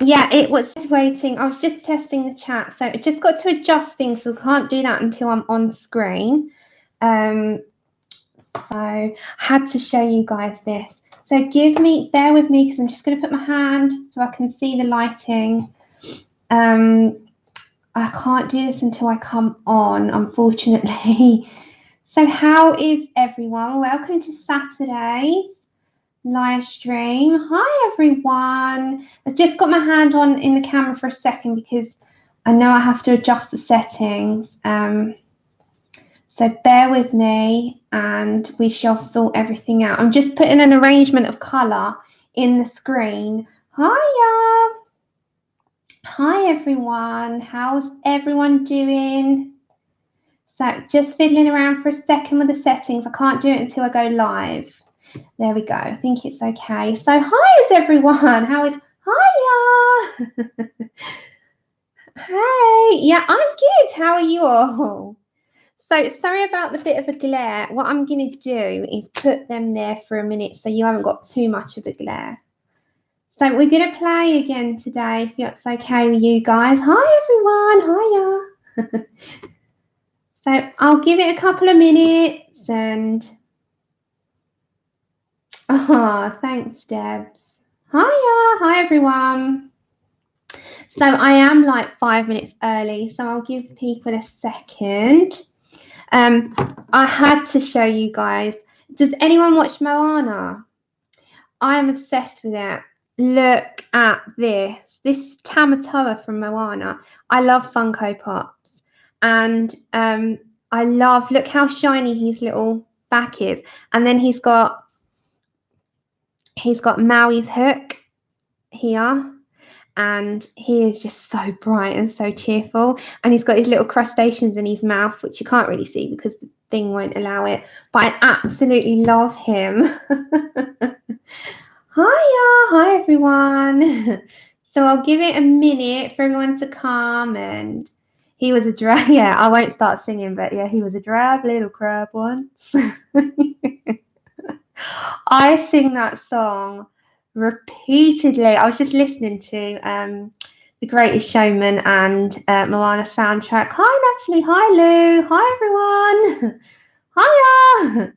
Yeah, it was waiting. I was just testing the chat. So I just got to adjust things, so I can't do that until I'm on screen. So I had to show you guys this. So bear with me, because I'm just going to put my hand so I can see the lighting. I can't do this until I come on, unfortunately. So how is everyone? Welcome to Saturday's live stream. Hi, everyone. I've just got my hand on in the camera for a second because I know I have to adjust the settings. So bear with me and we shall sort everything out. I'm just putting an arrangement of colour in the screen. Hiya. Hi, everyone. How's everyone doing? So just fiddling around for a second with the settings. I can't do it until I go live. There we go. I think it's okay. So hi, everyone. How is... Hiya. Hey. Yeah, I'm good. How are you all? So sorry about the bit of a glare. What I'm going to do is put them there for a minute so you haven't got too much of a glare. So we're going to play again today, if it's okay with you guys. Hi, everyone. Hiya. So I'll give it a couple of minutes and... Oh, thanks, Debs. Hiya. Hi, everyone. So I am like 5 minutes early, so I'll give people a second. I had to show you guys. Does anyone watch Moana? I am obsessed with it. Look at this. This is Tamatoa from Moana. I love Funko Pops. And I love, look how shiny his little back is. And then he's got Maui's hook here. And he is just so bright and so cheerful. And he's got his little crustaceans in his mouth, which you can't really see because the thing won't allow it. But I absolutely love him. Hiya, hi everyone. So I'll give it a minute for everyone to come. And he was a drab, yeah, I won't start singing, but yeah, he was a drab little crab once. I sing that song repeatedly. I was just listening to The Greatest Showman and Moana soundtrack. Hi Natalie, hi Lou, hi everyone. Hiya.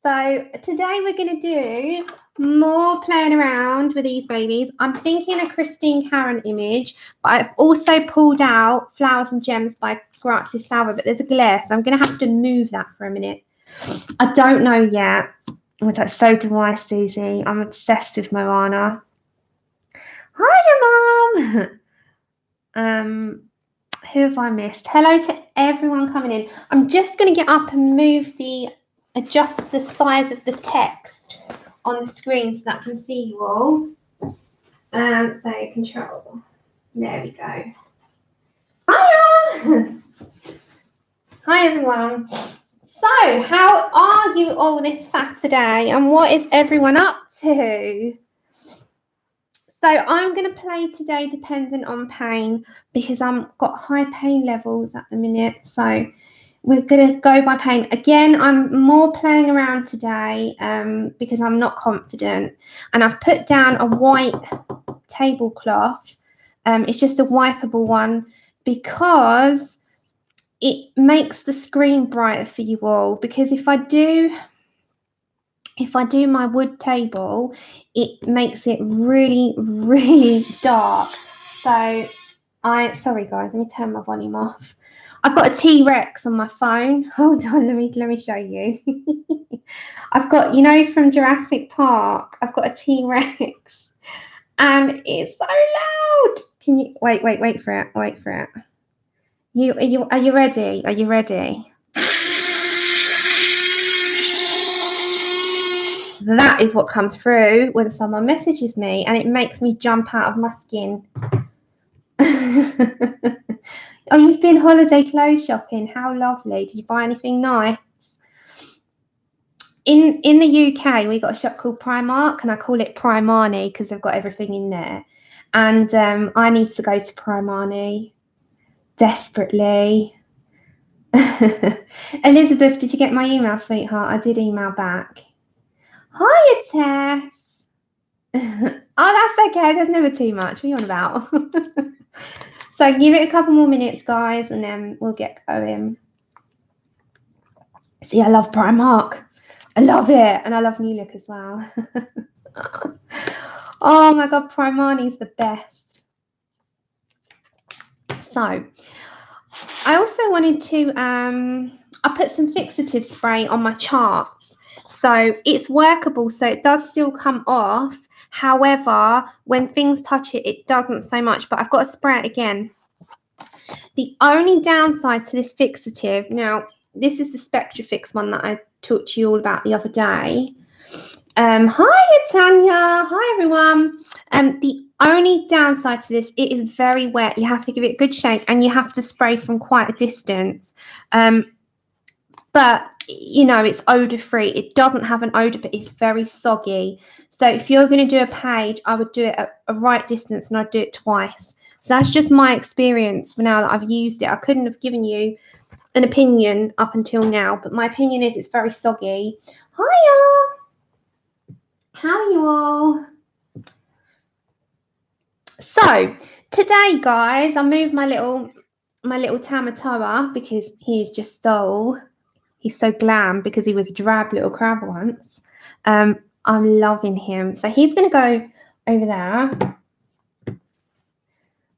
So today we're going to do more playing around with these babies. I'm thinking a Christine Karen image, but I've also pulled out Flowers and Gems by Grazia Salva, but there's a glare, so I'm going to have to move that for a minute. I don't know yet. So do I, Susie. I'm obsessed with Moana. Hiya, Mum. Who have I missed? Hello to everyone coming in. I'm just going to get up and adjust the size of the text on the screen so that I can see you all. So control. There we go. Hiya. Hi everyone. So how are you all this Saturday and what is everyone up to? So I'm going to play today dependent on pain because I've got high pain levels at the minute. So we're going to go by pain. Again, I'm more playing around today because I'm not confident. And I've put down a white tablecloth. It's just a wipeable one because it makes the screen brighter for you all. Because if I do my wood table, it makes it really, really dark. So sorry guys, let me turn my volume off. I've got a T-Rex on my phone. Hold on, let me show you. I've got, you know, from Jurassic Park, I've got a T-Rex and it's so loud. Can you wait for it? Wait for it. Are you ready? Are you ready? That is what comes through when someone messages me, and it makes me jump out of my skin. Oh, you've been holiday clothes shopping. How lovely. Did you buy anything nice? In the UK, we got a shop called Primark, and I call it Primani because they've got everything in there. And I need to go to Primani desperately. Elizabeth, did you get my email, sweetheart? I did email back. Hiya, Tess. Oh, that's okay. There's never too much. What are you on about? So give it a couple more minutes, guys, and then we'll get going. See, I love Primark. I love it. And I love New Look as well. Oh my God, Primani's the best. So I also wanted to, I put some fixative spray on my charts. So it's workable, so it does still come off. However, when things touch it, it doesn't so much, but I've got to spray it again. The only downside to this fixative, now this is the Spectrafix one that I talked to you all about the other day. Hi Tanya, hi everyone. The only downside to this, it is very wet. You have to give it a good shake and you have to spray from quite a distance. But you know, it's odor free. It doesn't have an odor, but it's very soggy. So if you're going to do a page, I would do it at a right distance and I'd do it twice. So that's just my experience for now that I've used it. I couldn't have given you an opinion up until now, but my opinion is it's very soggy. Hiya! How are you all? So today, guys, I moved my little Tamatoa because he's so glam because he was a drab little crab once. I'm loving him. So he's gonna go over there.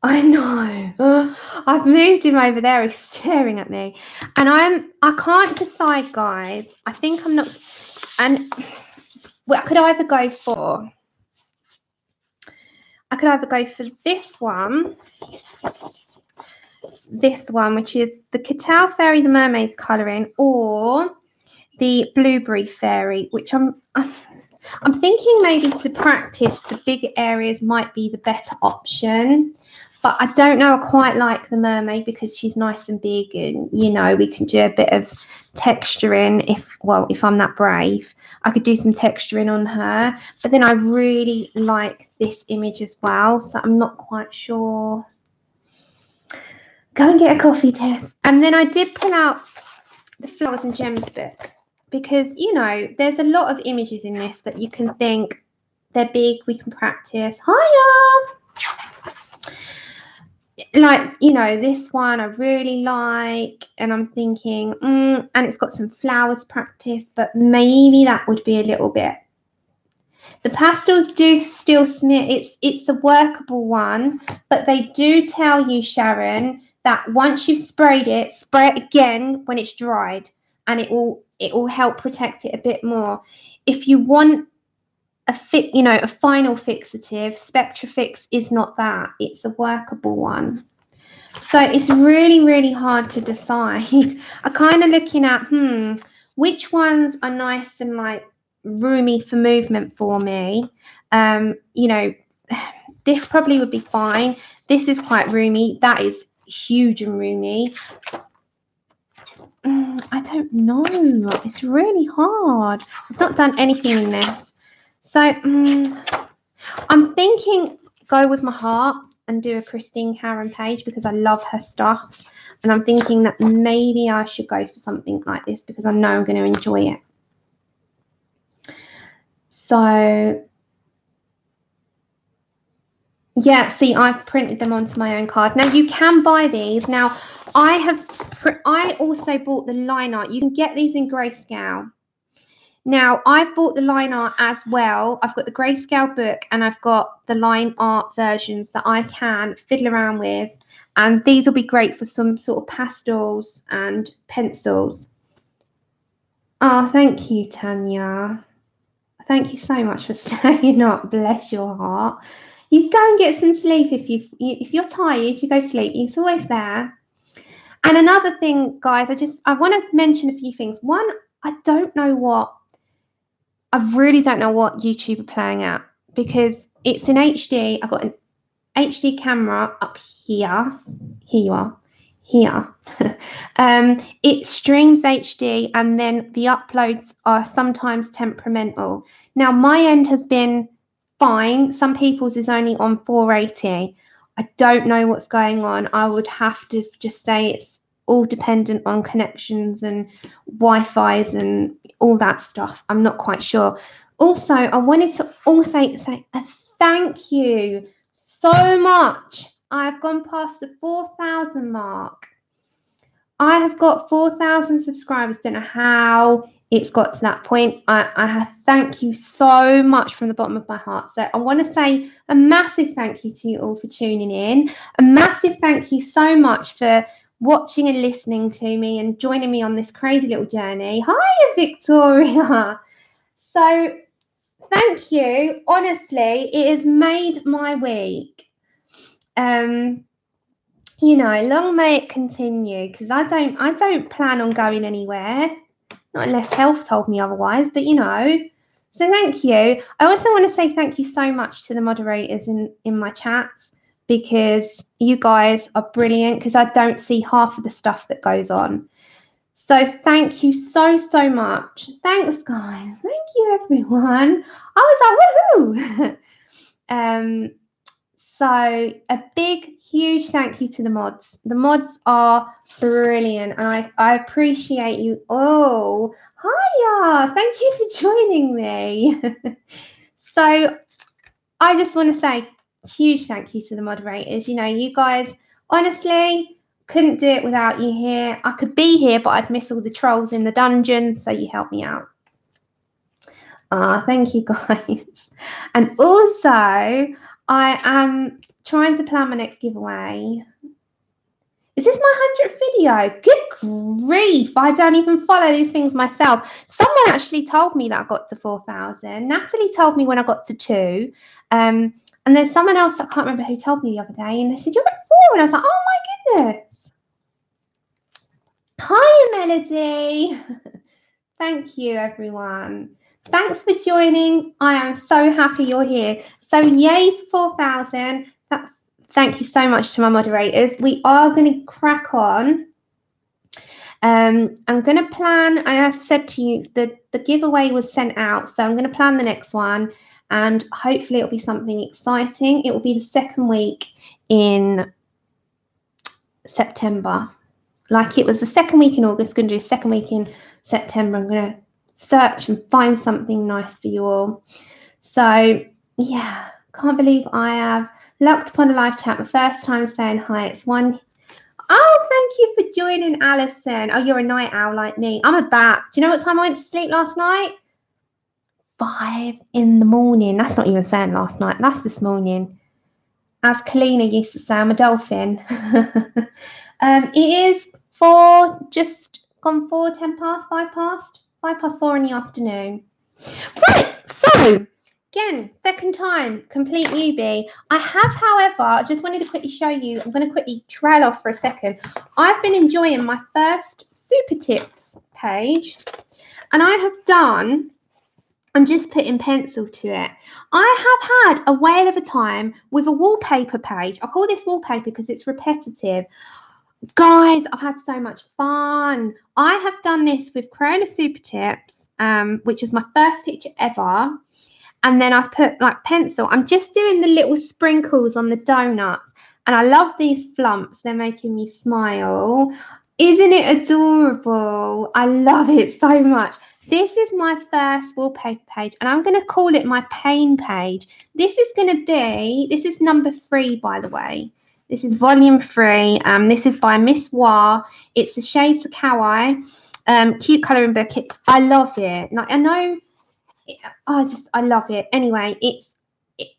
I know. I've moved him over there. He's staring at me, and I can't decide, guys. I think I'm not. And well, I could either go for this one, which is the Cacao Fairy, the Mermaid's colouring, or the Blueberry Fairy, which I'm thinking maybe to practice the bigger areas might be the better option. But I don't know, I quite like the mermaid because she's nice and big and, you know, we can do a bit of texturing if I'm that brave. I could do some texturing on her. But then I really like this image as well, so I'm not quite sure. Go and get a coffee, Tess. And then I did pull out the Flowers and Gems book because, you know, there's a lot of images in this that you can think they're big, we can practice. Hiya! Like, you know, this one I really like, and I'm thinking, and it's got some flowers practice, but maybe that would be a little bit. The pastels do still smear. It's a workable one, but they do tell you, Sharon, that once you've sprayed it, spray it again when it's dried, and it will help protect it a bit more. If you want a final fixative, Spectrafix is not that. It's a workable one. So it's really, really hard to decide. I'm kind of looking at, which ones are nice and like roomy for movement for me. You know, this probably would be fine. This is quite roomy. That is huge and roomy. I don't know. It's really hard. I've not done anything in this. So I'm thinking go with my heart and do a Christine Karen page because I love her stuff. And I'm thinking that maybe I should go for something like this because I know I'm going to enjoy it. So, yeah, see, I've printed them onto my own card. Now, you can buy these. Now, I also bought the line art. You can get these in grayscale. Now, I've bought the line art as well. I've got the grayscale book and I've got the line art versions that I can fiddle around with. And these will be great for some sort of pastels and pencils. Oh, thank you, Tanya. Thank you so much for staying up. Bless your heart. You go and get some sleep if you're tired. You go sleep. It's always there. And another thing, guys, I want to mention a few things. One, I really don't know what YouTube are playing at because it's in HD. I've got an HD camera up here. Here you are. Here. It streams HD and then the uploads are sometimes temperamental. Now, my end has been fine. Some people's is only on 480. I don't know what's going on. I would have to just say it's all dependent on connections and Wi-Fi's and all that stuff. I'm not quite sure. Also, I wanted to also say a thank you so much. I've gone past the 4,000 mark. I have got 4,000 subscribers. Don't know how it's got to that point. I thank you so much from the bottom of my heart. So I want to say a massive thank you to you all for tuning in. A massive thank you so much for watching and listening to me and joining me on this crazy little journey. Hi, Victoria. So thank you. Honestly, it has made my week. You know, long may it continue, because I don't plan on going anywhere, not unless health told me otherwise, but you know. So thank you. I also want to say thank you so much to the moderators in my chats, because you guys are brilliant, because I don't see half of the stuff that goes on. So thank you so much. Thanks, guys. Thank you, everyone. I was like, woohoo! So a big, huge thank you to the mods. The mods are brilliant, and I appreciate you all. Hiya! Thank you for joining me. So I just want to say huge thank you to the moderators. You know, you guys, honestly, couldn't do it without you here. I could be here, but I'd miss all the trolls in the dungeon, so you helped me out. Thank you, guys. And also, I am trying to plan my next giveaway. Is this my 100th video? Good grief, I don't even follow these things myself. Someone actually told me that I got to 4,000. Natalie told me when I got to 2. And there's someone else, I can't remember who told me the other day, and they said, you're at 4. And I was like, oh my goodness. Hiya, Melody. Thank you, everyone. Thanks for joining. I am so happy you're here. So yay for 4,000. Thank you so much to my moderators. We are going to crack on. I'm going to plan, and I said to you, the giveaway was sent out, so I'm going to plan the next one, and hopefully it'll be something exciting. It will be the second week in September. Like it was the second week in August, going to do a second week in September. I'm going to search and find something nice for you all. So yeah, can't believe I have lucked upon a live chat. My first time saying hi. It's one. Oh, thank you for joining, Alison. Oh, you're a night owl like me. I'm a bat. Do you know what time I went to sleep last night? 5 in the morning. That's not even saying last night. That's this morning. As Kalina used to say, I'm a dolphin. It is 4, just gone 4, 10 past, 5 past 4 in the afternoon. Right, so again, second time, complete newbie. I have, however, I just wanted to quickly show you, I'm going to quickly trail off for a second. I've been enjoying my first super tips page, and I have done, I'm just putting pencil to it. I have had a whale of a time with a wallpaper page. I call this wallpaper because it's repetitive. Guys, I've had so much fun. I have done this with Crayola Super Tips, which is my first picture ever. And then I've put like pencil. I'm just doing the little sprinkles on the donuts. And I love these flumps. They're making me smile. Isn't it adorable? I love it so much. This is my first wallpaper page, and I'm going to call it my pain page. This is number 3, by the way. This is volume 3. This is by Miss Wah. It's the shade to Kawaii. Cute colouring book. I love it. Like, I know. I love it. Anyway,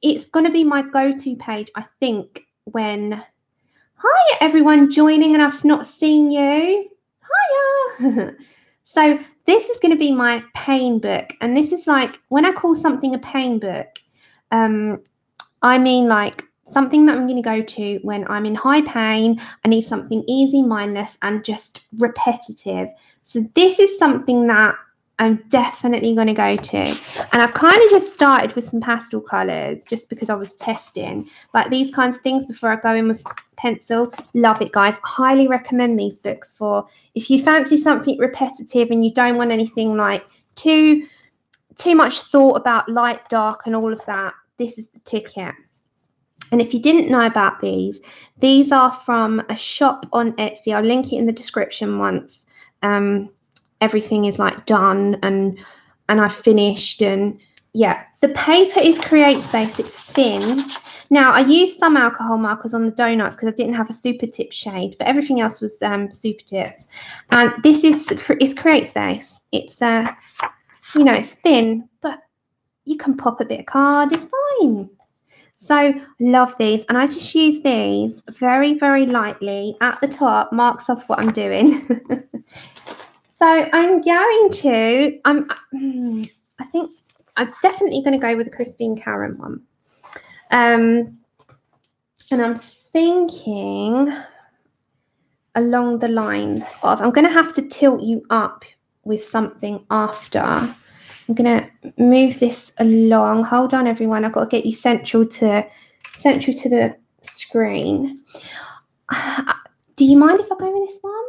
it's going to be my go-to page, I think, when. Hi, everyone joining, and I've not seen you. Hiya. So this is going to be my pain book, and this is like when I call something a pain book. I mean like something that I'm going to go to when I'm in high pain. I need something easy, mindless, and just repetitive. So this is something that I'm definitely going to go to. And I've kind of just started with some pastel colours just because I was testing like these kinds of things before I go in with pencil. Love it, guys. Highly recommend these books for if you fancy something repetitive and you don't want anything like too much thought about light, dark, and all of that. This is the ticket. And if you didn't know about these are from a shop on Etsy. I'll link it in the description once everything is like done and I've finished. And Yeah, the paper is Create Space. It's thin. Now, I used some alcohol markers on the donuts because I didn't have a super tip shade, but everything else was super tips. And this is Create Space. It's, you know, it's thin, but you can pop a bit of card. It's fine. So I love these, and I just use these very, very lightly at the top, marks off what I'm doing. So I'm going to, I think I'm definitely going to go with the Christine Karen one. And I'm thinking along the lines of, I'm going to have to tilt you up with something after. I'm going to move this along. Hold on, everyone. I've got to get you central to the screen. Do you mind if I go with this one?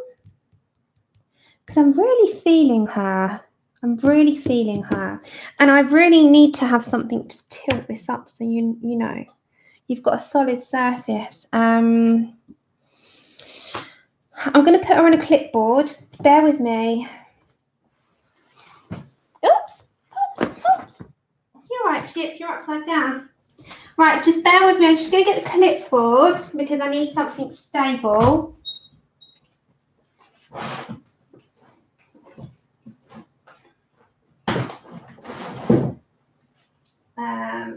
Because I'm really feeling her. I'm really feeling her. And I really need to have something to tilt this up so you know, you've got a solid surface. I'm going to put her on a clipboard. Bear with me. Oops. You're right, Ship. You're upside down. Right, just bear with me. I'm just going to get the clipboard because I need something stable.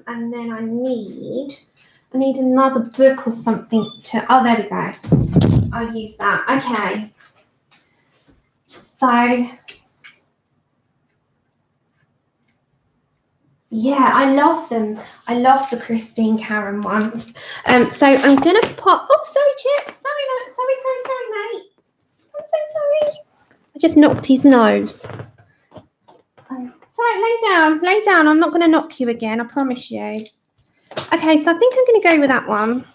And then I need another book or something to, oh, there we go. I'll use that. Okay. So, yeah, I love them. I love the Christine Karen ones. So I'm going to pop, oh, sorry, Chip. Sorry, mate. I'm so sorry. I just knocked his nose. Sorry, lay down. I'm not going to knock you again, I promise you. Okay, so I think I'm going to go with that one.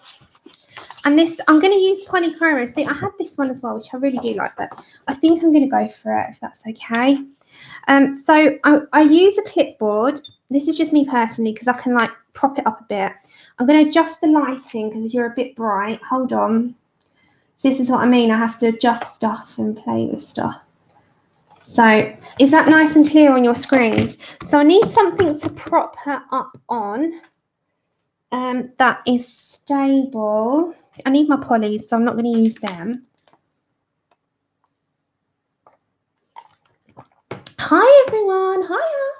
And this, I'm going to use polychromos. See, I had this one as well, which I really do like, but I think I'm going to go for it, if that's okay. So I use a clipboard. This is just me personally, because I can, like, prop it up a bit. I'm going to adjust the lighting, because you're a bit bright. Hold on. So this is what I mean. I have to adjust stuff and play with stuff. So is that nice and clear on your screens? So I need something to prop her up on. That is stable. I need my polys, so I'm not going to use them. Hi, everyone. Hiya.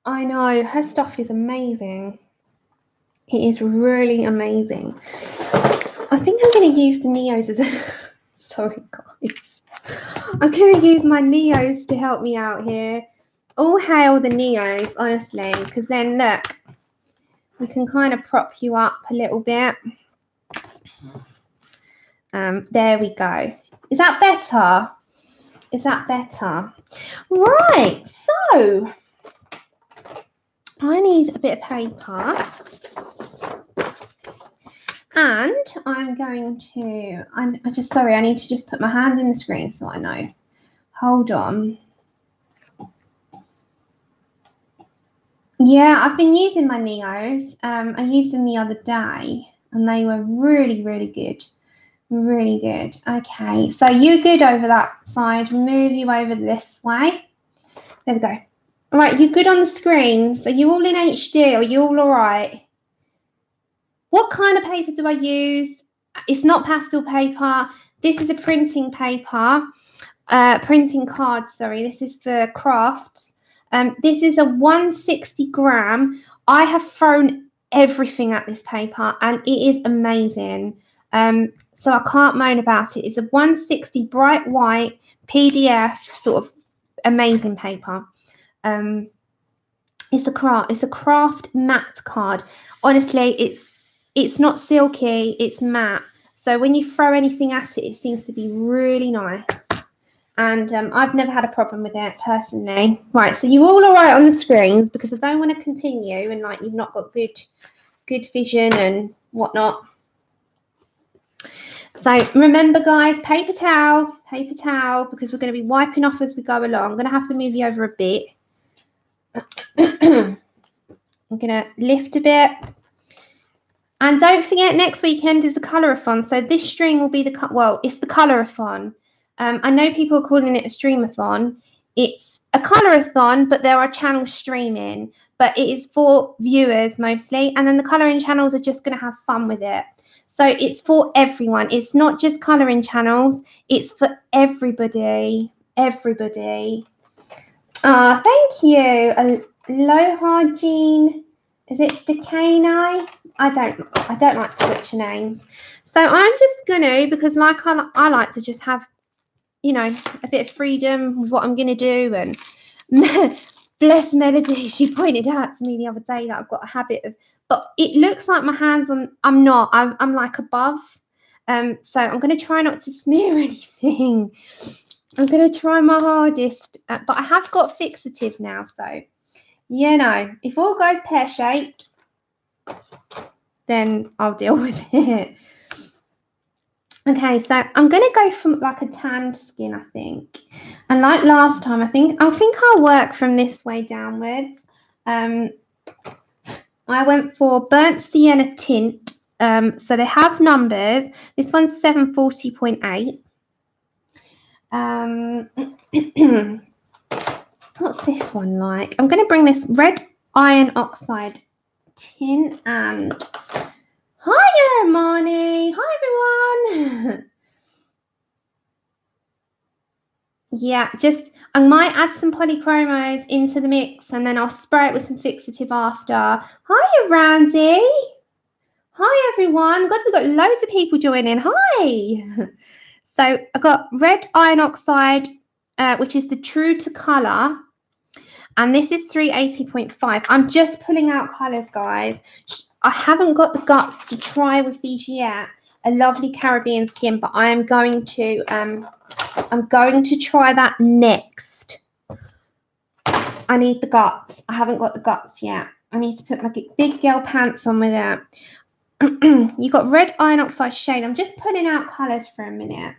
I know, her stuff is amazing. It is really amazing. I think I'm going to use the Neos as a... Sorry, guys. I'm going to use my Neos to help me out here. All hail the Neos, honestly, because then, look, we can kind of prop you up a little bit. There we go. Is that better? Is that better? Right, so I need a bit of paper. And I'm going to, I need to just put my hand in the screen so I know. Hold on. Yeah, I've been using my Neos. I used them the other day and they were really, really good. Really good. Okay, so you're good over that side. Move you over this way. There we go. All right, you good on the screens? Are you all in HD? Are you all right? What kind of paper do I use? It's not pastel paper. This is a printing paper. Printing card, sorry. This is for crafts. This is a 160 gram. I have thrown everything at this paper and it is amazing. So I can't moan about it. It's a 160 bright white PDF sort of amazing paper. It's a craft matte card. Honestly, it's not silky, it's matte. So when you throw anything at it, it seems to be really nice. And I've never had a problem with it personally. Right, so you all right on the screens because I don't want to continue and like you've not got good vision and whatnot. So remember, guys, paper towel, because we're going to be wiping off as we go along. I'm going to have to move you over a bit. I'm going to lift a bit. And don't forget, next weekend is the colour-a-thon. So this string will be it's the colour-a-thon. I know people are calling it a stream-a-thon. It's a colourathon, but there are channels streaming, but it is for viewers mostly, and then the colouring channels are just going to have fun with it. So it's for everyone. It's not just colouring channels, it's for everybody. Everybody. Thank you. Aloha Jean. Is it Decano? I don't like to butcher names. So I'm just gonna, because like I like to just have, you know, a bit of freedom with what I'm gonna do. And bless Melody, she pointed out to me the other day that I've got a habit of, but it looks like my hands on, I'm not, I'm like above. So I'm gonna try not to smear anything. I'm gonna try my hardest, but I have got fixative now, so you know, if all goes pear-shaped, then I'll deal with it. Okay, so I'm going to go from like a tanned skin, I think. And like last time, I think I'll work from this way downwards. I went for burnt sienna tint. So they have numbers. This one's 740.8. What's this one like? I'm going to bring this red iron oxide tin and hi Armani, hi everyone. Yeah, just I might add some polychromos into the mix and then I'll spray it with some fixative after. Hiya Randy. Hi everyone. God, we've got loads of people joining. Hi. So I got red iron oxide, which is the true to colour. And this is 380.5. I'm just pulling out colours, guys. I haven't got the guts to try with these yet. A lovely Caribbean skin, but I am going to try that next. I need the guts. I haven't got the guts yet. I need to put my big girl pants on with it. You got red iron oxide shade. I'm just pulling out colours for a minute.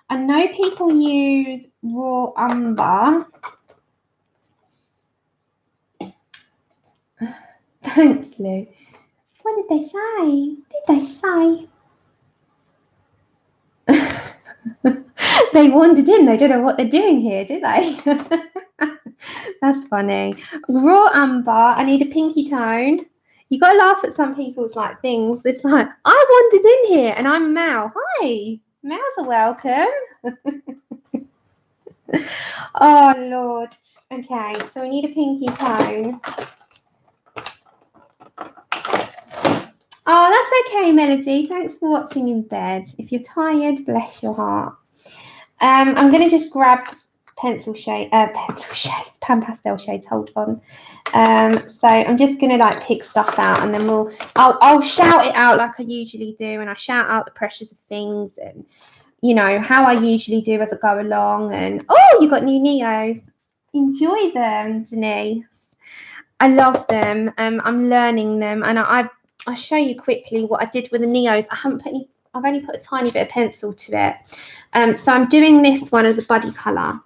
I know people use raw umber. Thanks, Lou. What did they say? They wandered in. They don't know what they're doing here, do they? That's funny. Raw umber. I need a pinky tone. You got to laugh at some people's like things. It's like, I wandered in here and I'm Mal. Hi. Mals are welcome. Oh, Lord. Okay, so we need a pinky tone. Oh, that's okay, Melody. Thanks for watching in bed. If you're tired, bless your heart. I'm going to just grab Pan Pastel shades. Hold on. So I'm just going to like pick stuff out, and then I'll shout it out like I usually do, and I shout out the pressures of things, and you know how I usually do as I go along. And oh, you got new Neos. Enjoy them, Denise. I love them. I'm learning them, and I'll show you quickly what I did with the Neos. I've only put a tiny bit of pencil to it. So I'm doing this one as a body colour.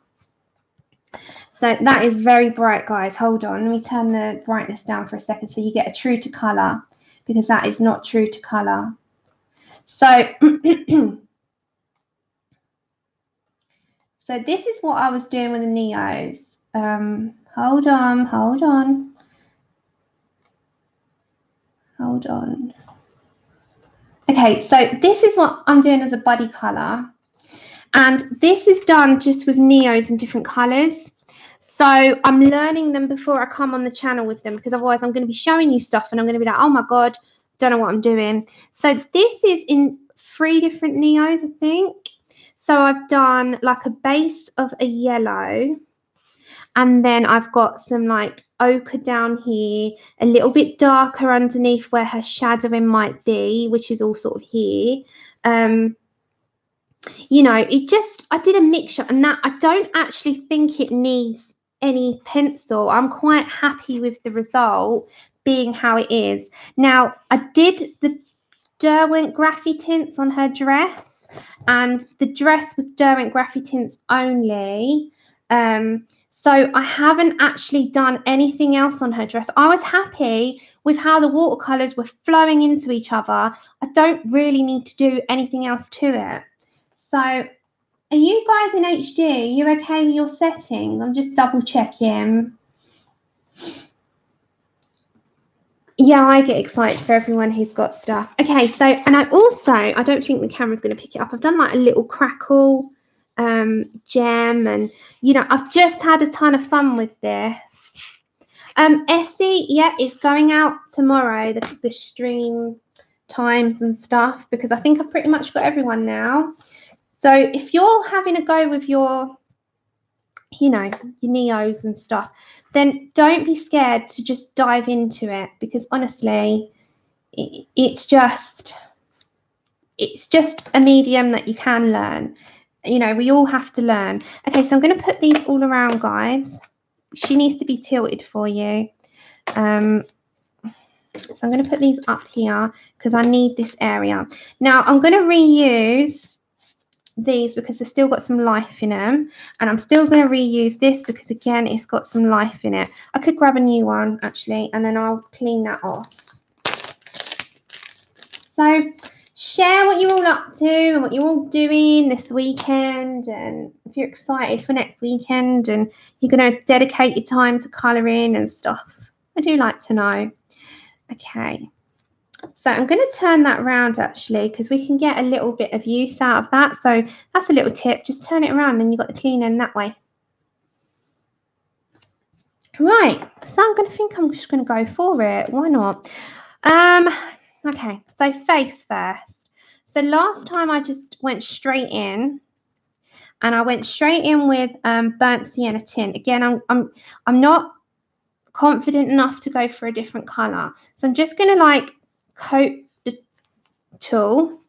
So that is very bright, guys. Hold on. Let me turn the brightness down for a second so you get a true to colour, because that is not true to colour. So, so this is what I was doing with the Neos. Hold on. Okay, so this is what I'm doing as a body colour. And this is done just with Neos in different colours. So I'm learning them before I come on the channel with them, because otherwise I'm going to be showing you stuff and I'm going to be like, oh my God, don't know what I'm doing. So this is in 3 different Neos, I think. So I've done like a base of a yellow. And then I've got some like ochre down here, a little bit darker underneath where her shadowing might be, which is all sort of here. You know, I did a mixture, and that I don't actually think it needs any pencil. I'm quite happy with the result being how it is. Now, I did the Derwent Graffy tints on her dress, and the dress was Derwent Graffy tints only. So I haven't actually done anything else on her dress. I was happy with how the watercolours were flowing into each other. I don't really need to do anything else to it. So Are you guys in HD? Are you okay with your settings? I'm just double checking. Yeah, I get excited for everyone who's got stuff. Okay, so, and I don't think the camera's going to pick it up. I've done like a little crackle gem, and, you know, I've just had a ton of fun with this. Essie, yeah, it's going out tomorrow, the stream times and stuff, because I think I've pretty much got everyone now. So if you're having a go with your, you know, your Neos and stuff, then don't be scared to just dive into it, because honestly, it's just a medium that you can learn. You know, we all have to learn. Okay, so I'm going to put these all around, guys. She needs to be tilted for you. So I'm going to put these up here because I need this area. Now I'm going to reuse these because they've still got some life in them, and I'm still going to reuse this because, again, it's got some life in it. I could grab a new one actually, and then I'll clean that off. So share what you're all up to and what you're all doing this weekend, and if you're excited for next weekend and you're going to dedicate your time to colouring and stuff. I do like to know. Okay, so I'm going to turn that around actually, because we can get a little bit of use out of that. So that's a little tip. Just turn it around and you've got the clean end that way. Right, so I'm just going to go for it. Why not? Okay, so face first. So last time I just went straight in, and I went straight in with burnt sienna tint. Again, I'm not confident enough to go for a different colour, so I'm just going to like coat the tool,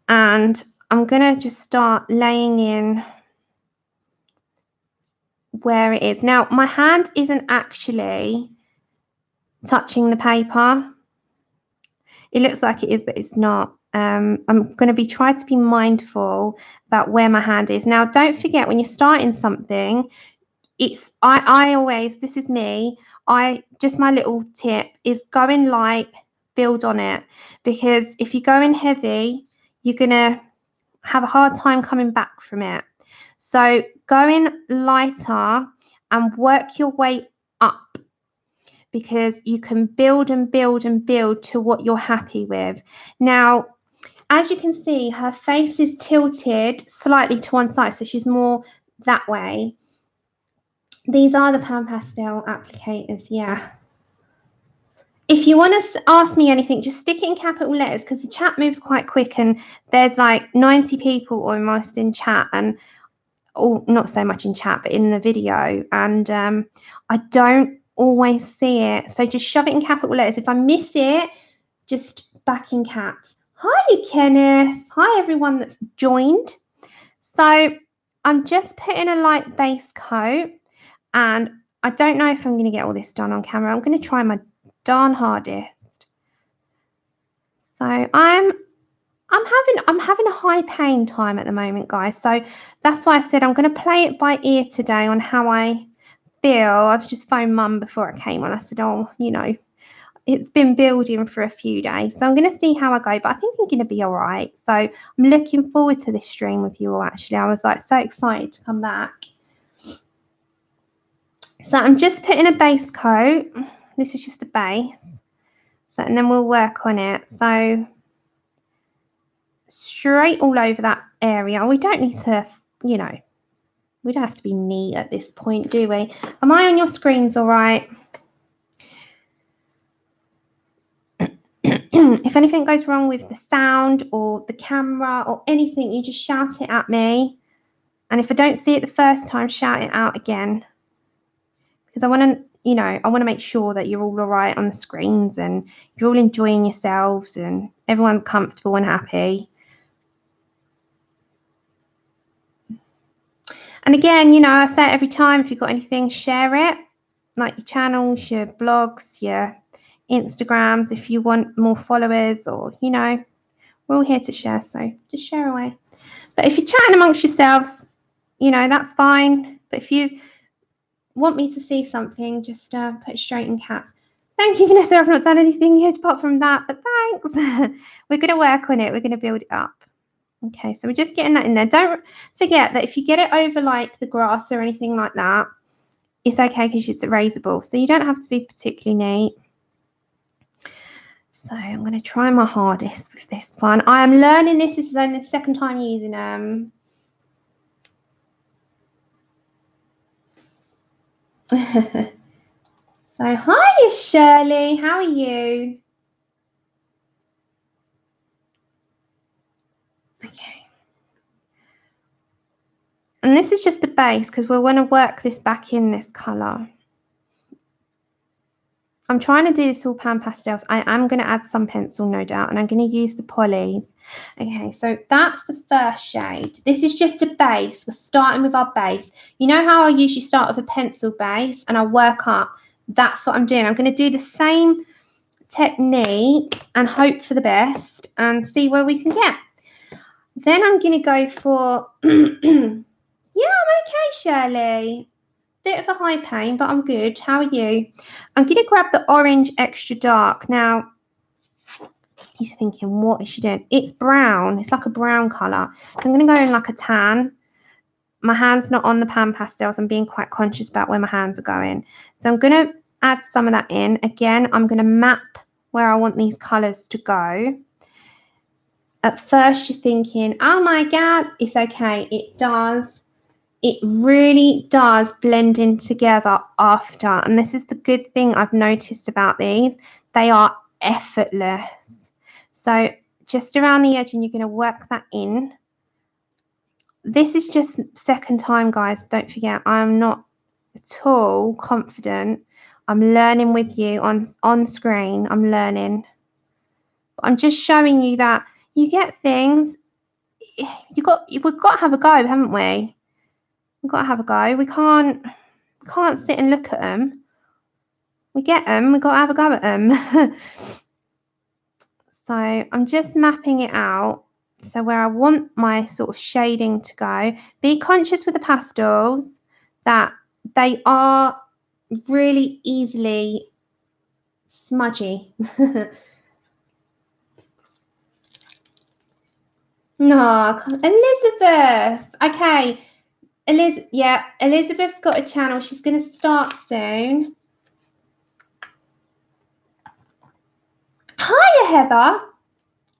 and I'm going to just start laying in where it is. Now my hand isn't actually touching the paper. It looks like it is, but it's not. I'm going to try to be mindful about where my hand is. Now, don't forget, when you're starting something, I always, this is me, just my little tip is go in light, build on it, because if you go in heavy, you're going to have a hard time coming back from it. So go in lighter and work your way up, because you can build and build and build to what you're happy with. Now, as you can see, her face is tilted slightly to one side, so she's more that way. These are the Pan Pastel applicators, yeah. If you want to ask me anything, just stick it in capital letters, because the chat moves quite quick, and there's like 90 people almost in chat, and not so much in chat, but in the video, and I don't always see it, so just shove it in capital letters. If I miss it, just back in caps. Hi Kenneth, hi everyone that's joined. So I'm just putting a light base coat, and I don't know if I'm going to get all this done on camera. I'm going to try my darn hardest. So I'm having a high pain time at the moment, guys, so that's why I said I'm going to play it by ear today on how I feel. I've just phoned Mum before I came on. I said, oh, you know, it's been building for a few days, so I'm going to see how I go, but I think I'm going to be all right. So I'm looking forward to this stream with you all. Actually, I was like so excited to come back. So I'm just putting a base coat. This is just a base, so, and then we'll work on it. So straight all over that area. We don't need to, you know, we don't have to be neat at this point, do we? Am I on your screens all right? If anything goes wrong with the sound or the camera or anything, you just shout it at me. And if I don't see it the first time, shout it out again. Because I want to, you know, I want to make sure that you're all right on the screens and you're all enjoying yourselves and everyone's comfortable and happy. And again, you know, I say it every time, if you've got anything, share it. Like your channels, your blogs, your Instagrams, if you want more followers, or, you know, we're all here to share, so just share away. But if you're chatting amongst yourselves, you know, that's fine. But if you want me to see something, just put it straight in caps. Thank you, Vanessa. I've not done anything yet apart from that, but thanks. We're going to work on it. We're going to build it up. Okay, so we're just getting that in there. Don't forget that if you get it over like the grass or anything like that, it's okay because it's erasable. So you don't have to be particularly neat. So I'm going to try my hardest with this one. I am learning this. This is only the second time using them. So hi, Shirley. How are you? Okay. And this is just the base because we're going to work this back in this colour. I'm trying to do this all Pan Pastels. I am going to add some pencil, no doubt, and I'm going to use the polys. Okay, so that's the first shade. This is just a base. We're starting with our base. You know how I usually start with a pencil base and I work up? That's what I'm doing. I'm going to do the same technique and hope for the best and see where we can get. Then I'm going to go for... Yeah, I'm okay, Shirley. Bit of a high pain, but I'm good. How are you? I'm going to grab the orange extra dark. Now, he's thinking, what is she doing? It's brown. It's like a brown colour. I'm going to go in like a tan. My hand's not on the Pan Pastels. I'm being quite conscious about where my hands are going. So I'm going to add some of that in. Again, I'm going to map where I want these colours to go. At first, you're thinking, oh my God, it's okay. It does. It really does blend in together after. And this is the good thing I've noticed about these. They are effortless. So just around the edge, and you're going to work that in. This is just second time, guys. Don't forget, I'm not at all confident. I'm learning with you on screen. I'm learning. I'm just showing you that you get things. We've got to have a go, haven't we? We've got to have a go. We can't sit and look at them. We get them. We've got to have a go at them. So I'm just mapping it out. So where I want my sort of shading to go. Be conscious with the pastels that they are really easily smudgy. No, Elizabeth. Okay. Elizabeth's got a channel. She's going to start soon. Hiya, Heather.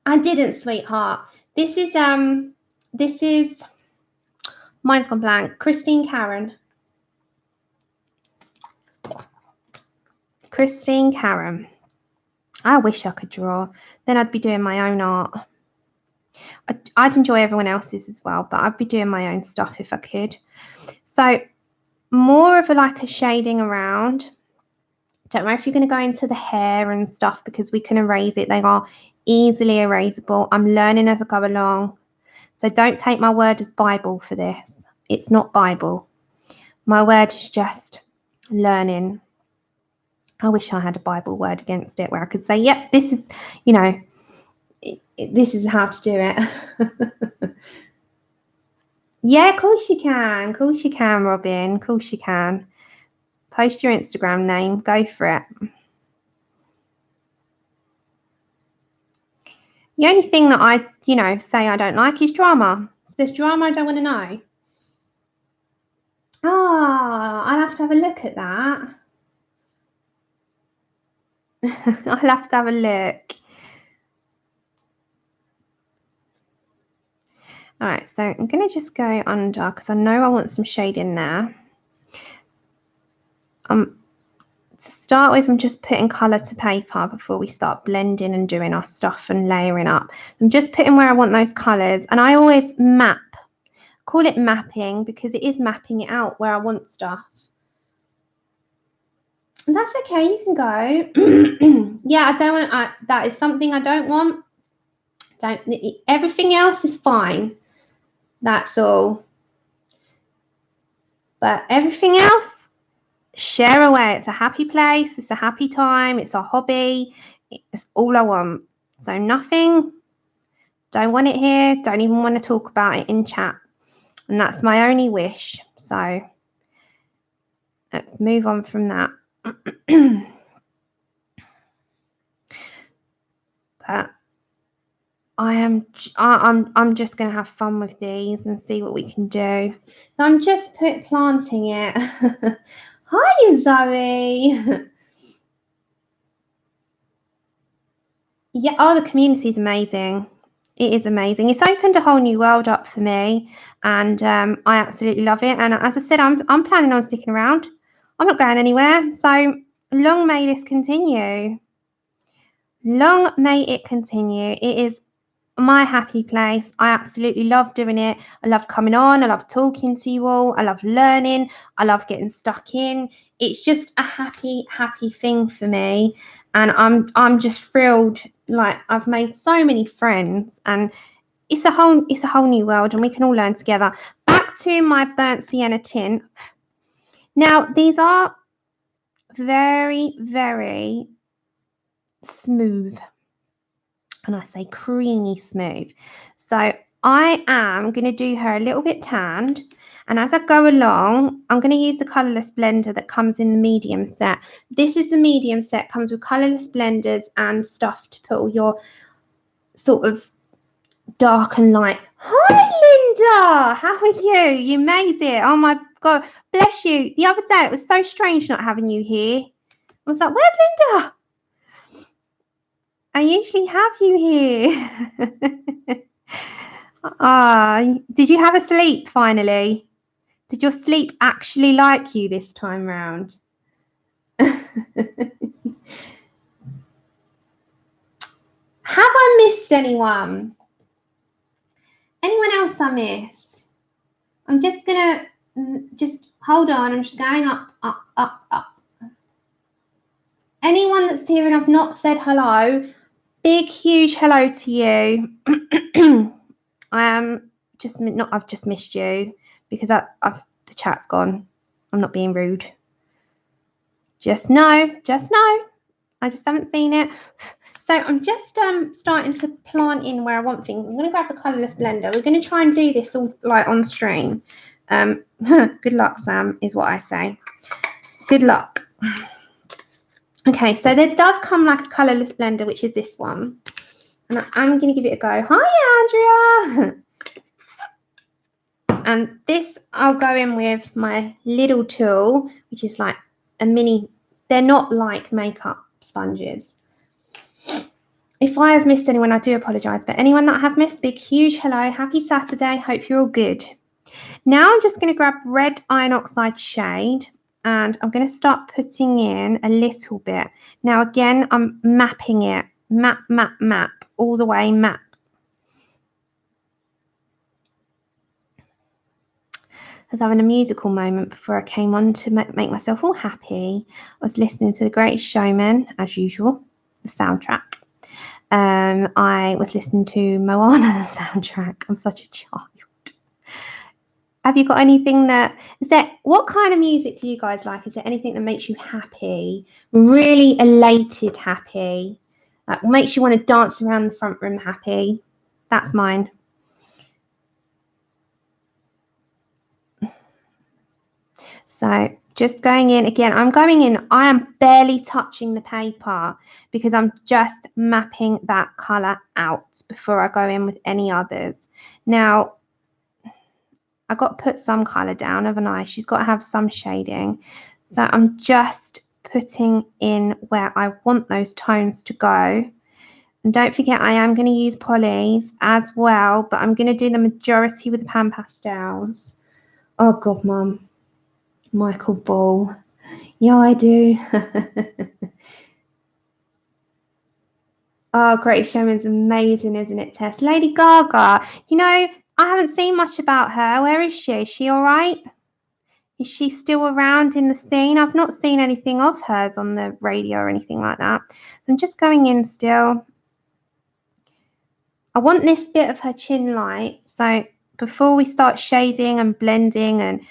I didn't, sweetheart. This is mine's gone blank. Christine Karen. Christine Karen. I wish I could draw. Then I'd be doing my own art. I'd enjoy everyone else's as well, but I'd be doing my own stuff if I could. So more of a shading around. Don't worry if you're going to go into the hair and stuff because we can erase it. They are easily erasable. I'm learning as I go along. So don't take my word as Bible for this. It's not Bible. My word is just learning. I wish I had a Bible word against it where I could say, yep, this is, this is how to do it. Yeah, of course you can. Of course you can, Robin. Of course you can. Post your Instagram name. Go for it. The only thing that I, say I don't like is drama. If there's drama, I don't want to know. Oh, I'll have to have a look at that. I'll have to have a look. All right, so I'm going to just go under because I know I want some shade in there. To start with, I'm just putting colour to paper before we start blending and doing our stuff and layering up. I'm just putting where I want those colours, and I always map. Call it mapping because it is mapping it out where I want stuff. And that's okay, you can go. Yeah, I don't want that is something I don't want. Everything else is fine. That's all. But everything else, share away. It's a happy place. It's a happy time. It's a hobby. It's all I want. So nothing. Don't want it here. Don't even want to talk about it in chat. And that's my only wish. So let's move on from that. But I'm just going to have fun with these and see what we can do. So I'm just planting it. Hi, Zoe. Yeah, oh, the community is amazing. It is amazing. It's opened a whole new world up for me, and I absolutely love it. And as I said, I'm planning on sticking around. I'm not going anywhere. So long may this continue. Long may it continue. It is my happy place. I absolutely love doing it. I love coming on. I love talking to you all. I love learning. I love getting stuck in. It's just a happy thing for me, and I'm just thrilled. Like, I've made so many friends, and it's a whole new world, and we can all learn together. Back to my burnt sienna tint. Now, these are very, very smooth, and I say creamy smooth. So I am going to do her a little bit tanned, and as I go along, I'm going to use the colourless blender that comes in the medium set. This is the medium set, comes with colourless blenders and stuff to put all your sort of dark and light. Hi, Linda! How are you? You made it. Oh my God, bless you. The other day, it was so strange not having you here. I was like, where's Linda? I usually have you here. Did you have a sleep finally? Did your sleep actually like you this time round? Have I missed anyone? Anyone else I missed? I'm just gonna hold on. I'm just going up. Anyone that's here and I've not said hello, big huge hello to you. I am I've just missed you because the chat's gone. I'm not being rude. Just know. I just haven't seen it. So I'm just starting to plant in where I want things. I'm going to grab the colourless blender. We're going to try and do this all like on stream. Good luck, Sam, is what I say. Good luck. Okay, so there does come like a colourless blender, which is this one. And I'm going to give it a go. Hi, Andrea. And this I'll go in with my little tool, which is like a mini. They're not like makeup sponges. If I have missed anyone, I do apologise. But anyone that I have missed, big, huge hello. Happy Saturday. Hope you're all good. Now I'm just going to grab red iron oxide shade and I'm going to start putting in a little bit. Now, again, I'm mapping it. Map, all the way, map. I was having a musical moment before I came on to make myself all happy. I was listening to The Greatest Showman, as usual, the soundtrack. I was listening to Moana, the soundtrack. I'm such a child. Have you got anything what kind of music do you guys like? Is there anything that makes you happy, really elated happy, like makes you want to dance around the front room happy? That's mine. So just going in again, I am barely touching the paper because I'm just mapping that colour out before I go in with any others. Now, I've got to put some colour down, haven't I? She's got to have some shading. So I'm just putting in where I want those tones to go. And don't forget, I am going to use polys as well, but I'm going to do the majority with the Pan Pastels. Oh, God, Mum. Michael Ball. Yeah, I do. Oh, Greatest Showman's amazing, isn't it, Tess? Lady Gaga. You know, I haven't seen much about her. Where is she? Is she all right? Is she still around in the scene? I've not seen anything of hers on the radio or anything like that. So I'm just going in still. I want this bit of her chin light. So before we start shading and blending and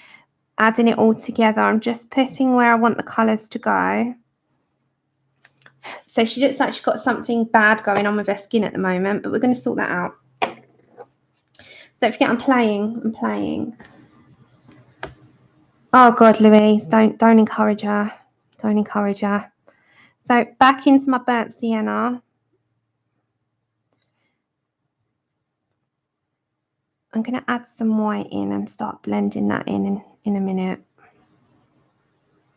adding it all together, I'm just putting where I want the colours to go. So she looks like she's got something bad going on with her skin at the moment, but we're going to sort that out. Don't forget, I'm playing. Oh God, Louise, don't encourage her. Don't encourage her. So back into my burnt sienna. I'm going to add some white in and start blending that in a minute.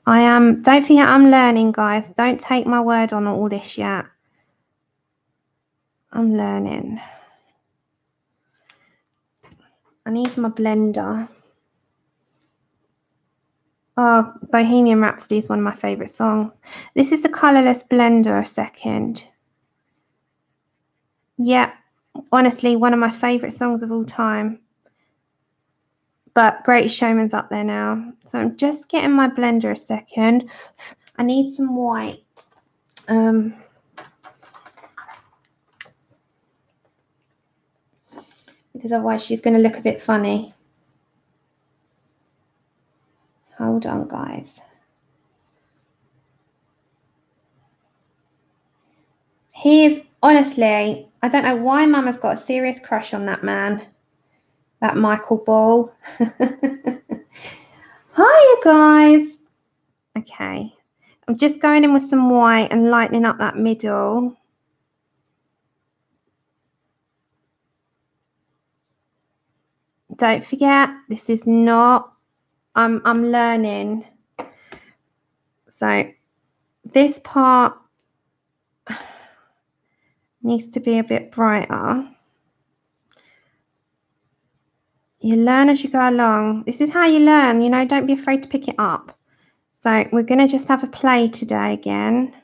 Don't forget I'm learning, guys. Don't take my word on all this yet. I'm learning. I need my blender. Oh, Bohemian Rhapsody is one of my favourite songs. This is the colourless blender, a second. Yeah, honestly, one of my favourite songs of all time. But Greatest Showman's up there now. So I'm just getting my blender a second. I need some white. Because otherwise she's going to look a bit funny. Hold on, guys. Honestly, I don't know why Mama's got a serious crush on that man. That Michael Ball. Hiya, guys. Okay. I'm just going in with some white and lightening up that middle. Don't forget, this is not, I'm learning. So this part needs to be a bit brighter. You learn as you go along. This is how you learn, you know, don't be afraid to pick it up. So we're going to just have a play today again.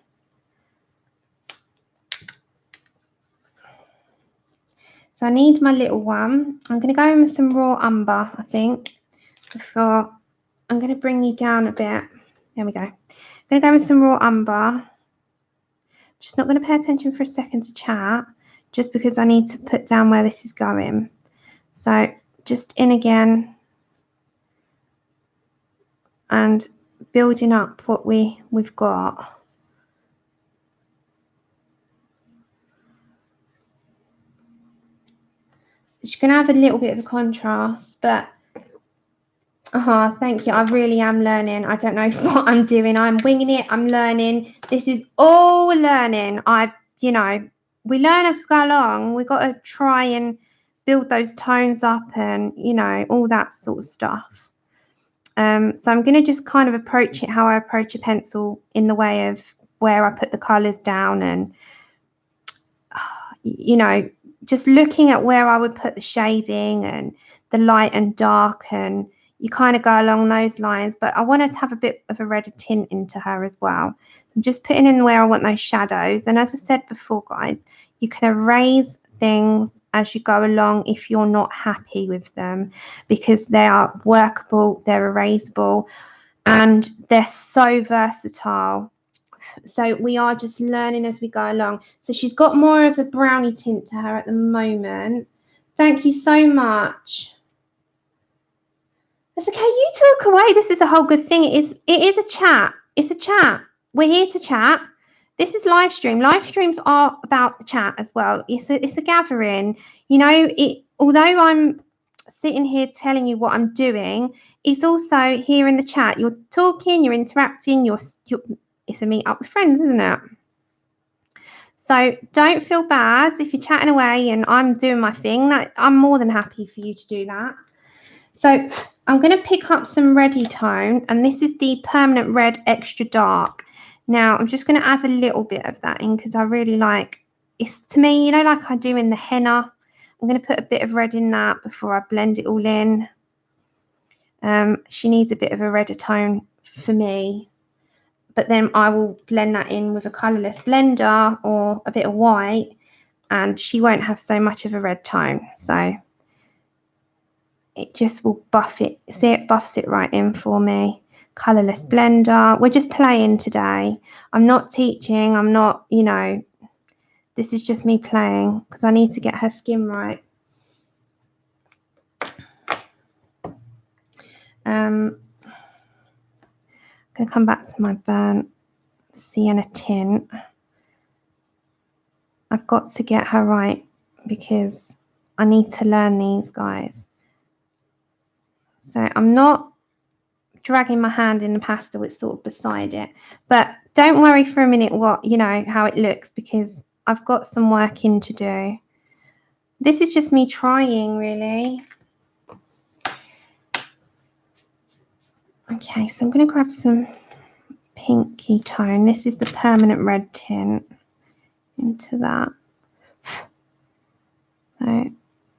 So I need my little one. I'm going to go in with some raw umber, I think, before I'm going to bring you down a bit. There we go. I'm going to go with some raw umber. Just not going to pay attention for a second to chat, just because I need to put down where this is going. So just in again and building up what we've got. You're going to have a little bit of a contrast, but thank you. I really am learning. I don't know what I'm doing. I'm winging it. I'm learning. This is all learning. You know, we learn as we go along. We've got to try and build those tones up and, you know, all that sort of stuff. So I'm going to just kind of approach it how I approach a pencil, in the way of where I put the colours down and, you know, just looking at where I would put the shading and the light and dark, and you kind of go along those lines. But I wanted to have a bit of a redder tint into her as well. I'm just putting in where I want those shadows. And as I said before, guys, you can erase things as you go along if you're not happy with them, because they are workable, they're erasable, and they're so versatile. So we are just learning as we go along. So she's got more of a brownie tint to her at the moment. Thank you so much. That's okay. You talk away. This is a whole good thing. It is a chat. It's a chat. We're here to chat. This is live stream. Live streams are about the chat as well. It's a gathering. You know, although I'm sitting here telling you what I'm doing, it's also here in the chat. You're talking, you're interacting, it's a meet up with friends, isn't it? So don't feel bad if you're chatting away and I'm doing my thing. I'm more than happy for you to do that. So I'm going to pick up some reddy tone, and this is the Permanent Red Extra Dark. Now I'm just going to add a little bit of that in because I really like it's, to me, you know, like I do in the henna. I'm going to put a bit of red in that before I blend it all in. She needs a bit of a redder tone for me. But then I will blend that in with a colourless blender or a bit of white, and she won't have so much of a red tone. So it just will buff it. See, it buffs it right in for me. Colourless blender. We're just playing today. I'm not teaching. I'm not, you know, this is just me playing because I need to get her skin right. I'm going to come back to my burnt sienna tint. I've got to get her right because I need to learn these, guys. So I'm not dragging my hand in the pastel, it's sort of beside it. But don't worry for a minute how it looks, because I've got some work in to do. This is just me trying, really. Okay, so I'm going to grab some pinky tone. This is the permanent red tint into that. So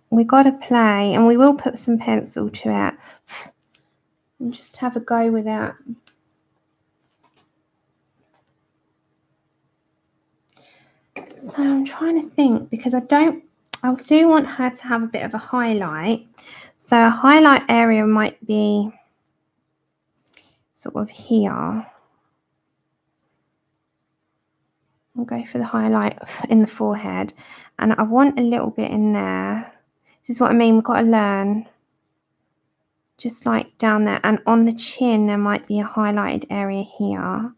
we got to play, and we will put some pencil to it and just have a go with it. So I'm trying to think, because I do want her to have a bit of a highlight. So a highlight area might be sort of here. I'll go for the highlight in the forehead, and I want a little bit in there. This is what I mean, we've got to learn. Just like down there, and on the chin there might be a highlighted area here.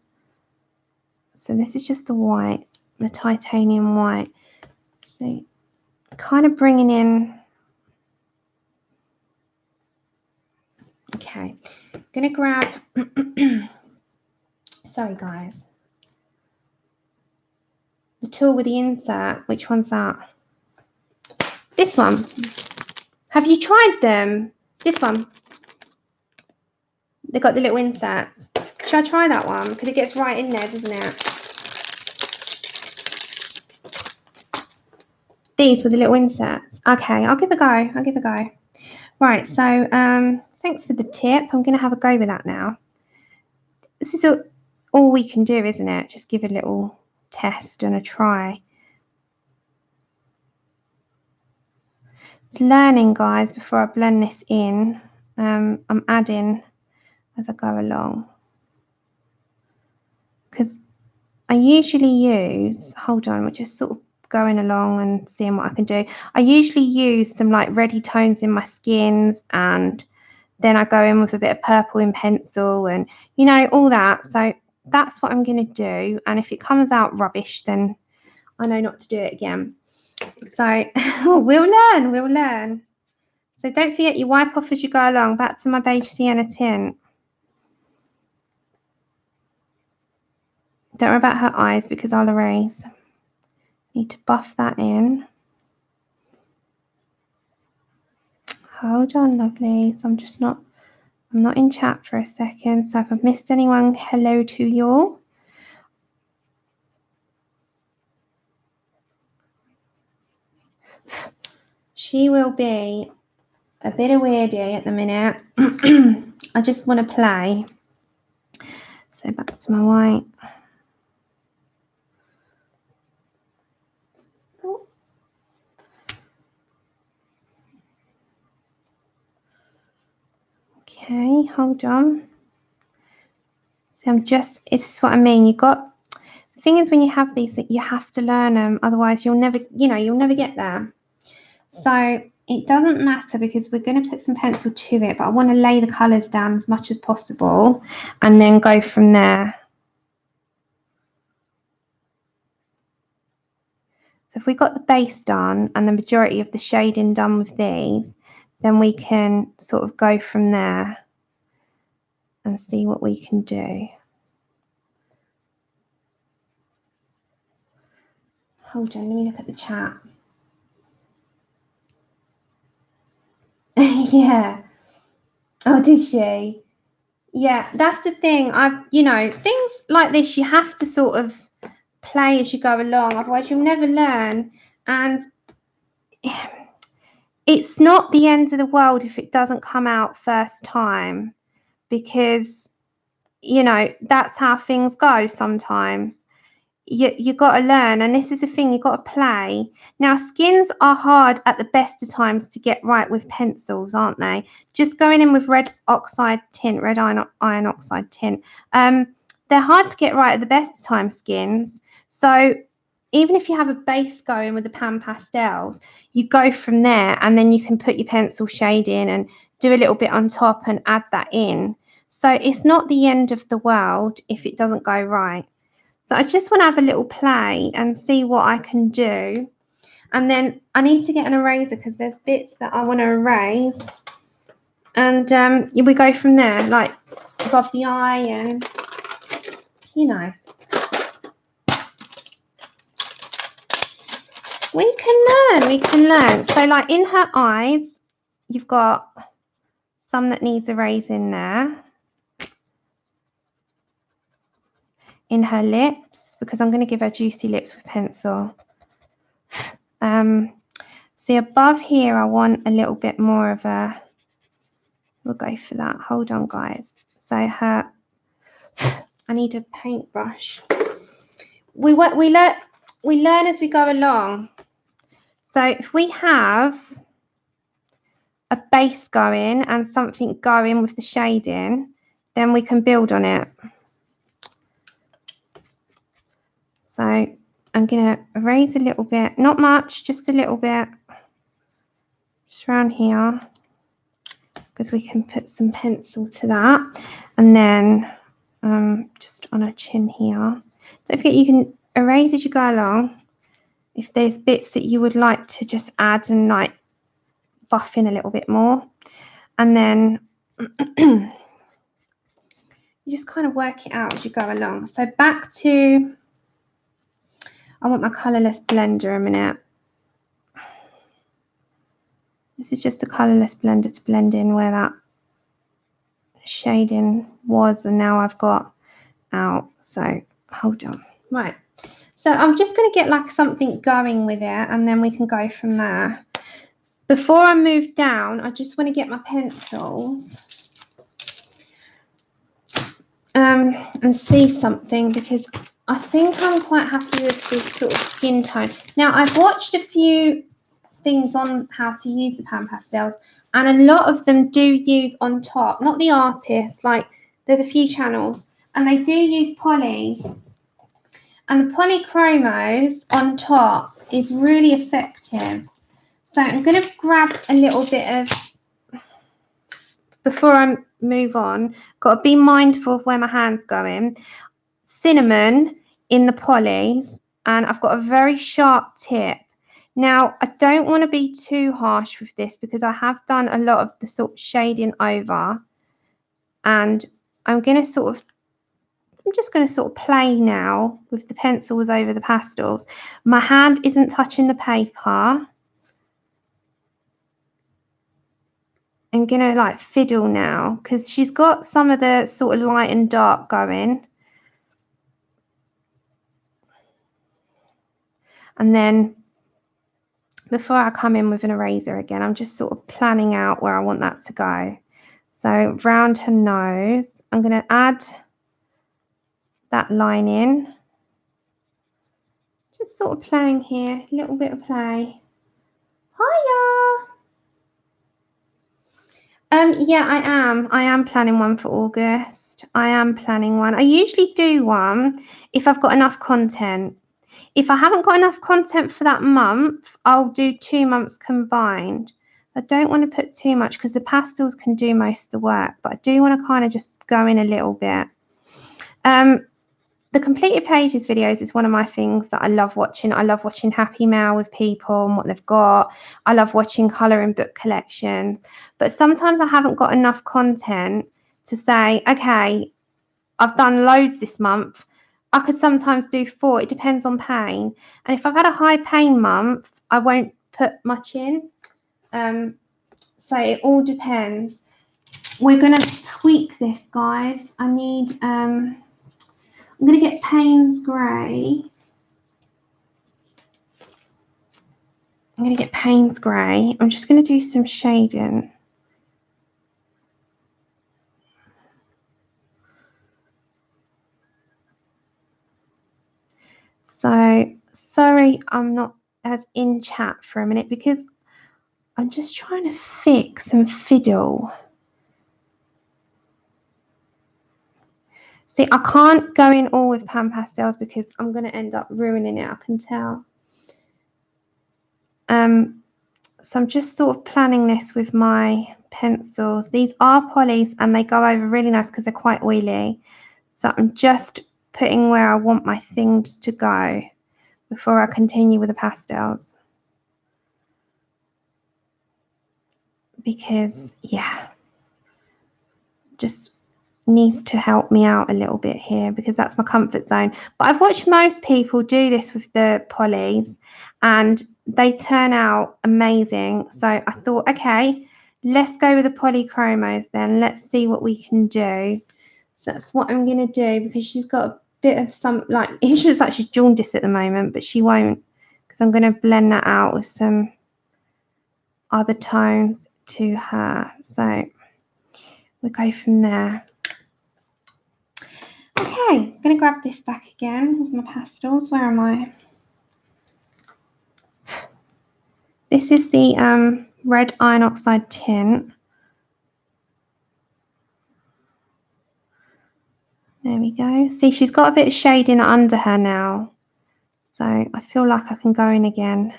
So this is just the white, the titanium white. So kind of bringing in. Okay, I'm gonna grab sorry guys, the tool with the insert. Which one's that? This one. Have you tried them? This one. They've got the little inserts. Should I try that one? Because it gets right in there, doesn't it? These with the little inserts. Okay, I'll give a go. Right, so thanks for the tip. I'm going to have a go with that now. This is all we can do, isn't it? Just give a little test and a try. It's learning, guys, before I blend this in. I'm adding as I go along. Because I usually use, hold on, we're just sort of going along and seeing what I can do. I usually use some like reddy tones in my skins, and then I go in with a bit of purple in pencil and, you know, all that. So that's what I'm going to do. And if it comes out rubbish, then I know not to do it again. So we'll learn. So don't forget, you wipe off as you go along. Back to my beige sienna tint. Don't worry about her eyes because I'll erase. Need to buff that in. Hold on, lovely. So I'm not in chat for a second. So if I've missed anyone, hello to you all. She will be a bit of weirdie at the minute. I just want to play. So back to my white. Okay, hold on. So this is what I mean. The thing is, when you have these, that you have to learn them. Otherwise, you'll never get there. So it doesn't matter because we're going to put some pencil to it, but I want to lay the colours down as much as possible and then go from there. So if we got the base done and the majority of the shading done with these, then we can sort of go from there and see what we can do. Hold on, let me look at the chat. Yeah. Oh, did she? Yeah, that's the thing. Things like this, you have to sort of play as you go along, otherwise you'll never learn. And it's not the end of the world if it doesn't come out first time, because that's how things go sometimes. You got to learn, and this is the thing, you got to play. Now, skins are hard at the best of times to get right with pencils, aren't they? Just going in with red iron oxide tint, they're hard to get right at the best of times, skins. So even if you have a base going with the Pan Pastels, you go from there, and then you can put your pencil shade in and do a little bit on top and add that in. So it's not the end of the world if it doesn't go right. So I just want to have a little play and see what I can do. And then I need to get an eraser because there's bits that I want to erase. And we go from there, like above the eye and, We can learn. So like in her eyes, you've got some that needs erasing there. in her lips because I'm going to give her juicy lips with pencil. See, above here, I want a little bit more of a, we'll go for that. Hold on, guys. So I need a paintbrush. We learn as we go along. So if we have a base going and something going with the shading, then we can build on it. So I'm going to erase a little bit, not much, just a little bit, just around here, because we can put some pencil to that. And then just on her chin here. Don't forget you can erase as you go along if there's bits that you would like to just add and like buff in a little bit more. And then you just kind of work it out as you go along. So back to, I want my colourless blender a minute. This is just a colourless blender to blend in where that shading was, and now I've got out. So hold on. Right. So I'm just going to get like something going with it, and then we can go from there. Before I move down, I just want to get my pencils and see something, because I think I'm quite happy with this sort of skin tone. Now, I've watched a few things on how to use the Pan Pastels, and a lot of them do use on top, not the artists, like there's a few channels, and they do use polys. And the polychromos on top is really effective. So I'm going to grab a little bit of, before I move on, got to be mindful of where my hand's going. Cinnamon in the polys, and I've got a very sharp tip. Now, I don't want to be too harsh with this because I have done a lot of the sort of shading over, and I'm just going to sort of play now with the pencils over the pastels. My hand isn't touching the paper. I'm going to like fiddle now because she's got some of the sort of light and dark going. And then before I come in with an eraser again, I'm just sort of planning out where I want that to go. So round her nose, I'm going to add that line in. Just sort of playing here, a little bit of play. Hiya! Yeah, I am planning one for August. I am planning one. I usually do one if I've got enough content. If I haven't got enough content for that month, I'll do 2 months combined. I don't want to put too much because the pastels can do most of the work, but I do want to kind of just go in a little bit. The completed pages videos is one of my things that I love watching. I love watching Happy Mail with people and what they've got. I love watching colouring book collections. But sometimes I haven't got enough content to say, okay, I've done loads this month. I could sometimes do 4. It depends on pain. And if I've had a high pain month, I won't put much in. So it all depends. We're going to tweak this, guys. I need... I'm going to get Payne's Grey. I'm going to get Payne's Grey. I'm just going to do some shading. So, sorry I'm not as in chat for a minute because I'm just trying to fix and fiddle. See, I can't go in all with Pan Pastels because I'm going to end up ruining it, I can tell. So I'm just sort of planning this with my pencils. These are polys and they go over really nice because they're quite oily. So I'm just putting where I want my things to go before I continue with the pastels. Because, yeah, just needs to help me out a little bit here because that's my comfort zone. But I've watched most people do this with the polys and they turn out amazing. So I thought, okay, let's go with the polychromos then. Let's see what we can do. So that's what I'm going to do because she's got a bit of some, like, it looks like she's jaundiced at the moment, but she won't, because I'm going to blend that out with some other tones to her. So we'll go from there. Okay, I'm going to grab this back again with my pastels. Where am I? This is the red iron oxide tint. There we go. See, she's got a bit of shading under her now. So I feel like I can go in again.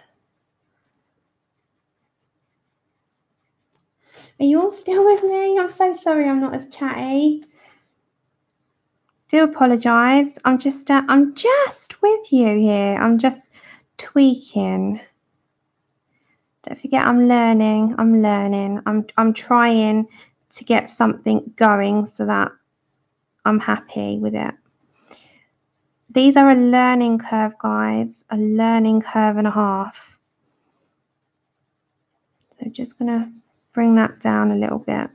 Are you all still with me? I'm so sorry I'm not as chatty. Do apologise. I'm just with you here. I'm just tweaking. Don't forget, I'm learning. I'm trying to get something going so that I'm happy with it. These are a learning curve, guys. A learning curve and a half. So just gonna bring that down a little bit.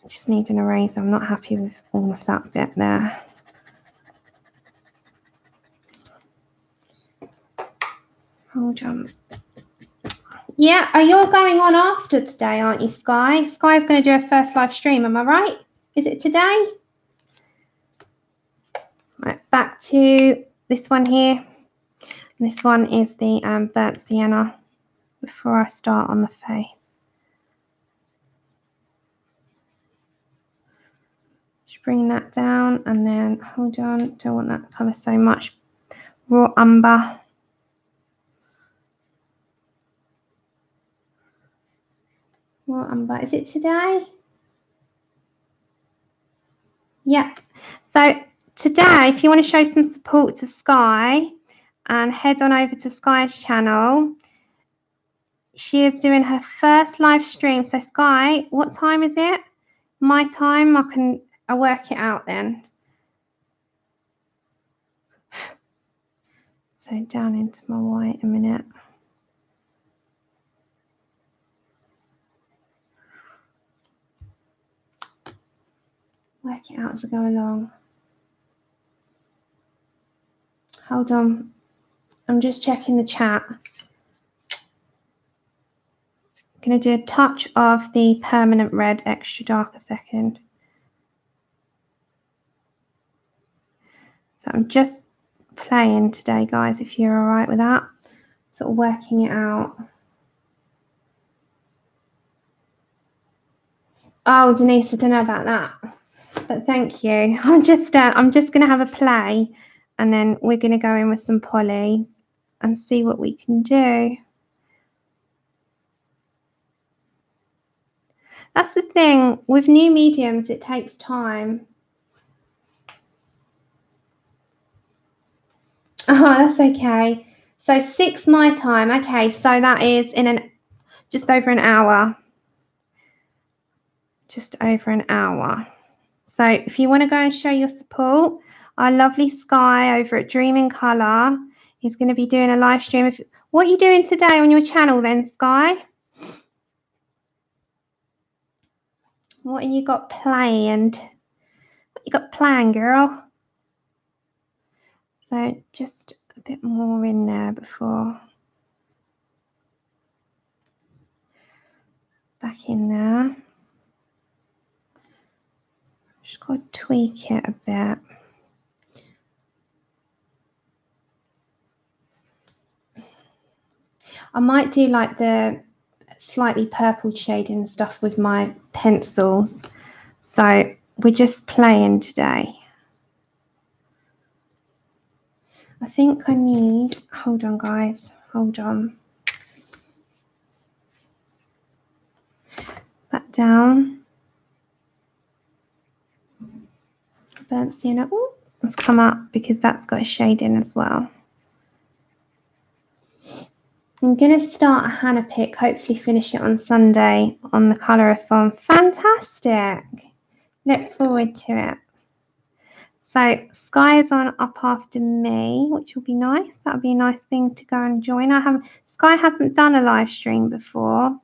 Just need an eraser. I'm not happy with all of that bit there. Hold on. Yeah, are you all going on after today, aren't you, Sky? Sky's going to do her first live stream, am I right? Is it today? Right, back to this one here. This one is the burnt sienna before I start on the face. Just bring that down and then, hold on, don't want that colour so much. Raw umber. Raw umber, is it today? Yep. So today, if you want to show some support to Sky and head on over to Sky's channel, she is doing her first live stream. So Sky, what time is it? My time, I'll work it out then. So down into my white a minute. Work it out as I go along. Hold on. I'm just checking the chat. I'm going to do a touch of the permanent red extra dark a second. So I'm just playing today, guys, if you're all right with that. Sort of working it out. Oh, Denise, I don't know about that. But thank you. I'm just going to have a play and then we're going to go in with some polys and see what we can do. That's the thing. With new mediums, it takes time. Oh, that's okay. So 6 my time. Okay, so that is in just over an hour. Just over an hour. So if you want to go and show your support, our lovely Sky over at Dream in Colour is going to be doing a live stream. What are you doing today on your channel then, Sky? What have you got planned? What you got planned, girl? So just a bit more in there before. Back in there. Just got to tweak it a bit. I might do like the slightly purple shading and stuff with my pencils. So we're just playing today. I think I need, hold on guys, hold on. That down. Burnt sienna. Oh, let's come up because that's got a shade in as well. I'm going to start a Hannah pick, hopefully finish it on Sunday on the Colour-a-thon. Fantastic. Look forward to it. So Sky is on up after me, which will be nice. That'll be a nice thing to go and join. Sky hasn't done a live stream before,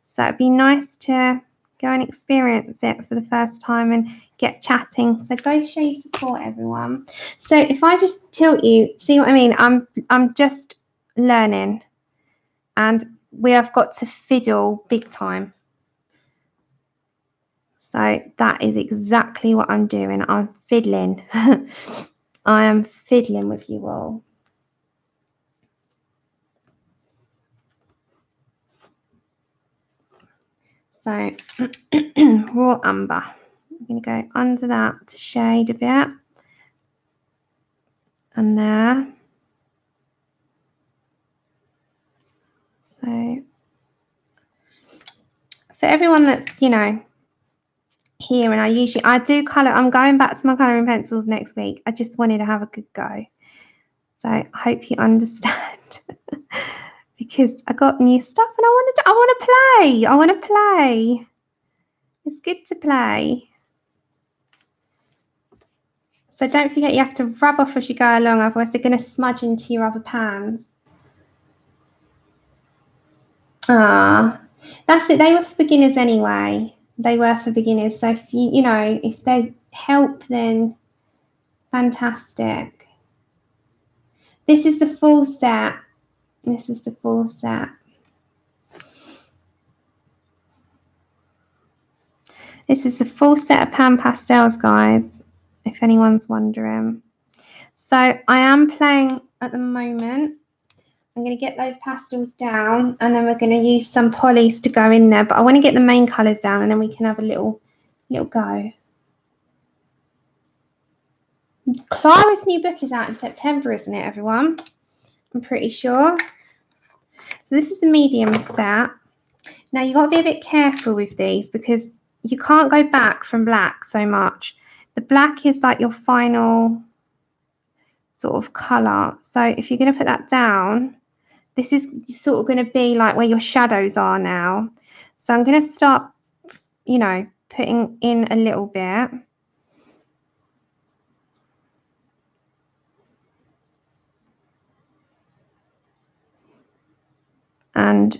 so it'd be nice to Go and experience it for the first time and get chatting. So go show your support, everyone. So if I just tilt you, see what I mean? I'm just learning, and we have got to fiddle big time. So that is exactly what I'm doing. I'm fiddling. I am fiddling with you all. So raw umber. I'm going to go under that to shade a bit. And there. So for everyone that's, you know, here, and I do colour, I'm going back to my colouring pencils next week. I just wanted to have a good go. So I hope you understand. Because I got new stuff and I want to play. It's good to play. So don't forget you have to rub off as you go along, otherwise they're going to smudge into your other pans. Ah, that's it. They were for beginners anyway. They were for beginners. So if you know, if they help, then fantastic. This is the full set. This is the full set. This is the full set of Pan Pastels, guys, if anyone's wondering. So I am playing at the moment. I'm going to get those pastels down, and then we're going to use some polys to go in there. But I want to get the main colours down, and then we can have a little go. Clara's new book is out in September, isn't it, everyone? I'm pretty sure. So this is the medium set. Now you've got to be a bit careful with these because you can't go back from black so much. The black is like your final sort of colour. So if you're going to put that down, this is sort of going to be like where your shadows are now. So I'm going to start, you know, putting in a little bit. And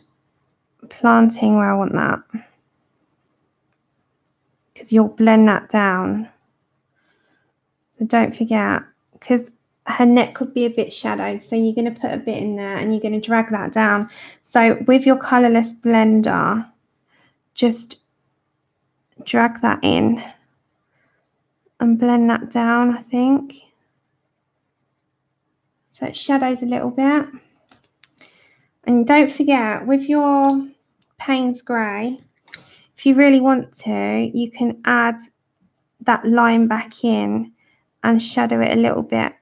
planting where I want that. Because you'll blend that down. So don't forget, because her neck could be a bit shadowed, so you're going to put a bit in there and you're going to drag that down. So with your colourless blender, just drag that in and blend that down, I think. So it shadows a little bit. And don't forget, with your Payne's Grey, if you really want to, you can add that line back in and shadow it a little bit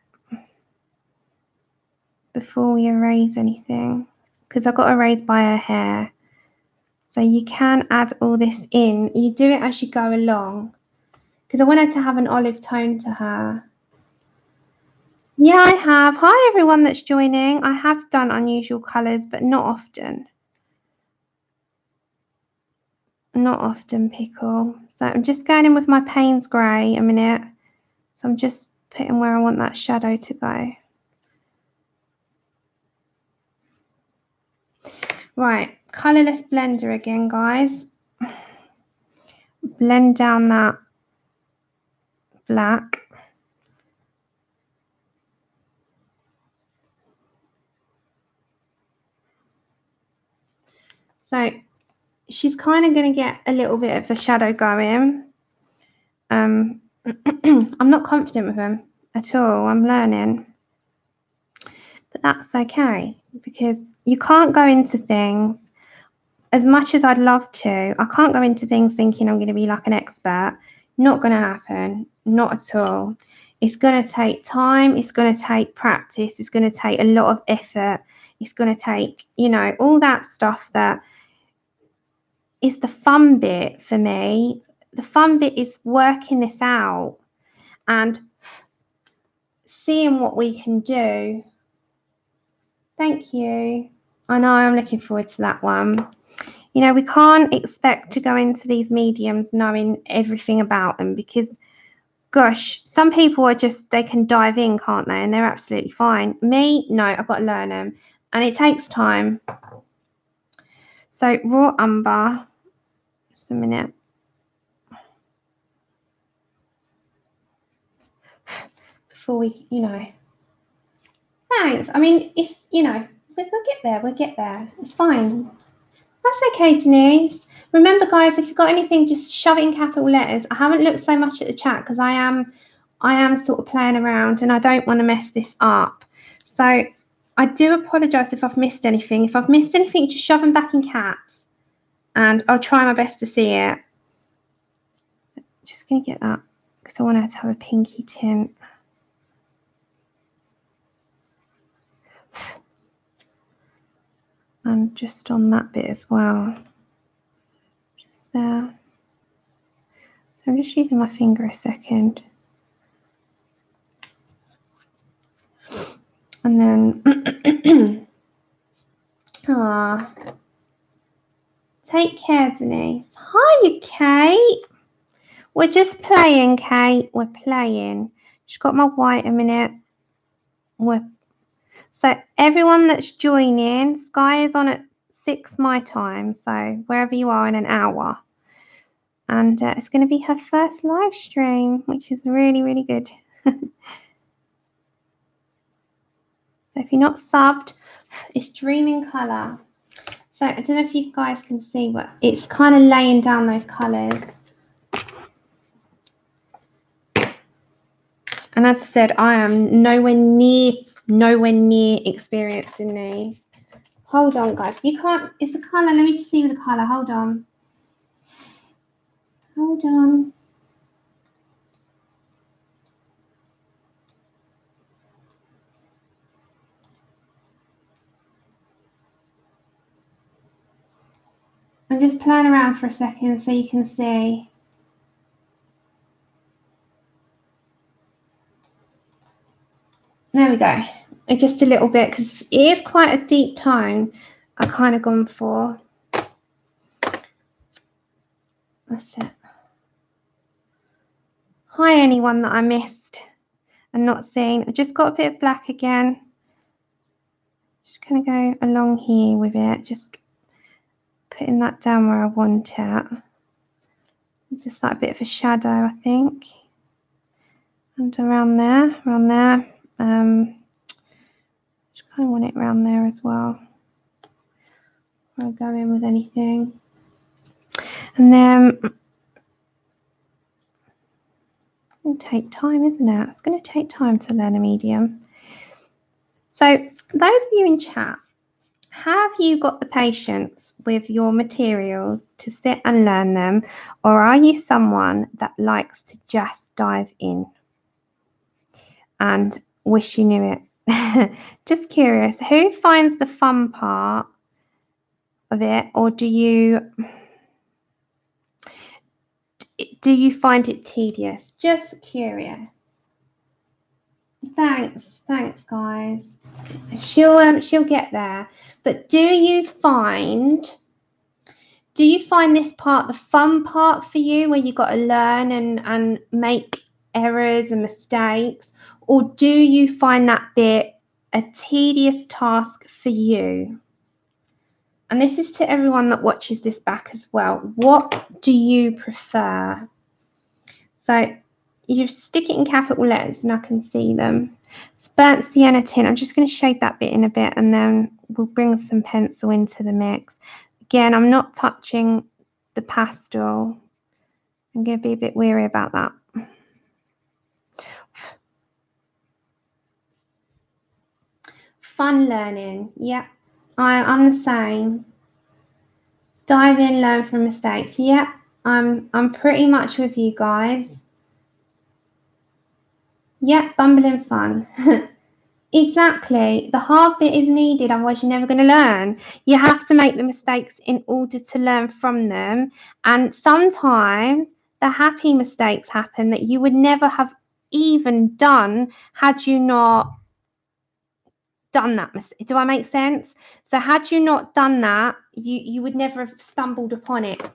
before we erase anything, because I've got to erase by her hair. So you can add all this in. You do it as you go along, because I wanted to have an olive tone to her. Yeah, I have. Hi, everyone that's joining. I have done unusual colours, but not often. Not often, Pickle. So I'm just going in with my Payne's Grey a minute. So I'm just putting where I want that shadow to go. Right, colourless blender again, guys. Blend down that black. So she's kind of going to get a little bit of the shadow going. I'm not confident with them at all. I'm learning. But that's okay, because you can't go into things, as much as I'd love to, I can't go into things thinking I'm going to be like an expert. Not going to happen. Not at all. It's going to take time. It's going to take practice. It's going to take a lot of effort. It's going to take, you know, all that stuff that is the fun bit for me. The fun bit is working this out and seeing what we can do. Thank you. I know, I'm looking forward to that one. You know, we can't expect to go into these mediums knowing everything about them, because, gosh, some people are just, they can dive in, can't they? And they're absolutely fine. Me, no, I've got to learn them. And it takes time. So raw umber, just a minute. before we, Thanks. I mean, it's, we'll get there. We'll get there. It's fine. That's okay, Denise. Remember, guys, if you've got anything, just shove it in capital letters. I haven't looked so much at the chat because I am sort of playing around and I don't want to mess this up. So I do apologise if I've missed anything. If I've missed anything, just shove them back in caps and I'll try my best to see it. Just going to get that because I want her to have a pinky tint. And just on that bit as well. Just there. So I'm just using my finger a second. And then, take care, Denise. Hi, Kate. We're just playing, Kate. We're playing. She's got my white a minute. So everyone that's joining, Sky is on at 6 my time. So wherever you are in an hour. And it's going to be her first live stream, which is really, really good. So if you're not subbed, it's Dreaming Colour. So I don't know if you guys can see, but it's kind of laying down those colours. And as I said, I am nowhere near experienced in these. Hold on, guys. You can't, it's the colour. Let me just see with the colour. Hold on. Hold on. I'm just playing around for a second so you can see. There we go. It's just a little bit because it is quite a deep tone I've kind of gone for. That's it. Hi, anyone that I missed and not seen. I just got a bit of black again. Just going to go along here with it. Just putting that down where I want it. Just like a bit of a shadow, I think. And around there. Just kind of want it around there as well. I'll go in with anything. And then it's going to take time, isn't it? It's going to take time to learn a medium. So those of you in chat, have you got the patience with your materials to sit and learn them, or are you someone that likes to just dive in and wish you knew it? Just curious, who finds the fun part of it, or do you find it tedious? Just curious. Thanks guys. She'll get there. But do you find this part the fun part for you, where you got to learn and make errors and mistakes, or do you find that bit a tedious task for you? And this is to everyone that watches this back as well. What do you prefer? So you stick it in capital letters and I can see them. It's burnt sienna tint. I'm just going to shade that bit in a bit and then we'll bring some pencil into the mix. Again, I'm not touching the pastel. I'm going to be a bit weary about that. Fun learning. Yeah, I'm the same. Dive in, learn from mistakes. Yeah, I'm pretty much with you guys. Yeah, bumbling fun. Exactly. The hard bit is needed, otherwise you're never going to learn. You have to make the mistakes in order to learn from them. And sometimes the happy mistakes happen that you would never have even done had you not done that mistake. Do I make sense? So had you not done that, you would never have stumbled upon it.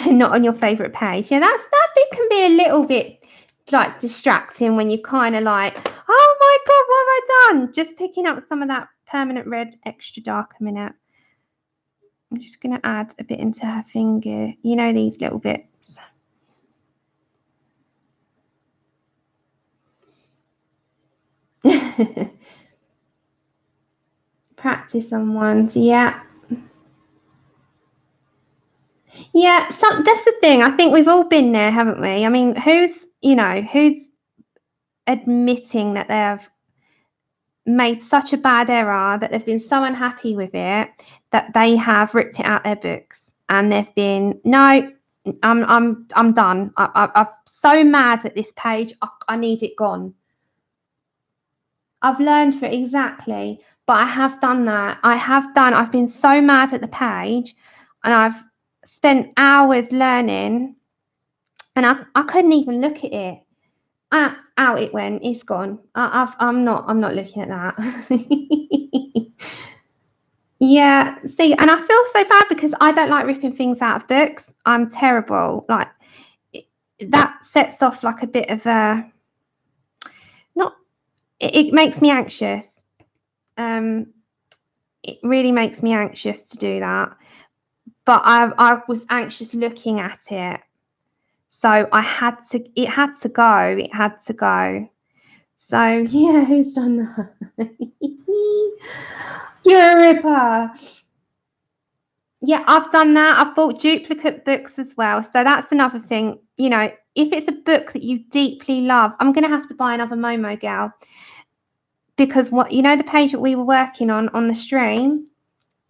Not on your favorite page. Yeah, that bit can be a little bit like distracting when you're kind of like, oh my god, what have I done? Just picking up some of that permanent red extra dark a minute. I'm just going to add a bit into her finger. You know, these little bits. Practice on ones, yeah. Yeah, that's the thing. I think we've all been there, haven't we? I mean, who's admitting that they have made such a bad error, that they've been so unhappy with it, that they have ripped it out their books and they've been, no, I'm done. I'm so mad at this page. I need it gone. I've learned for exactly, but I have done that. I've been so mad at the page and I've spent hours learning and I couldn't even look at it. Out it went. It's gone. I'm not looking at that. Yeah, see, and I feel so bad because I don't like ripping things out of books. I'm terrible. Like that sets off like a bit of a it makes me anxious. It really makes me anxious to do that. But I was anxious looking at it. So it had to go. So yeah, who's done that? You're a ripper. Yeah, I've done that. I've bought duplicate books as well. So that's another thing. You know, if it's a book that you deeply love, I'm going to have to buy another Momo Girl. Because the page that we were working on the stream,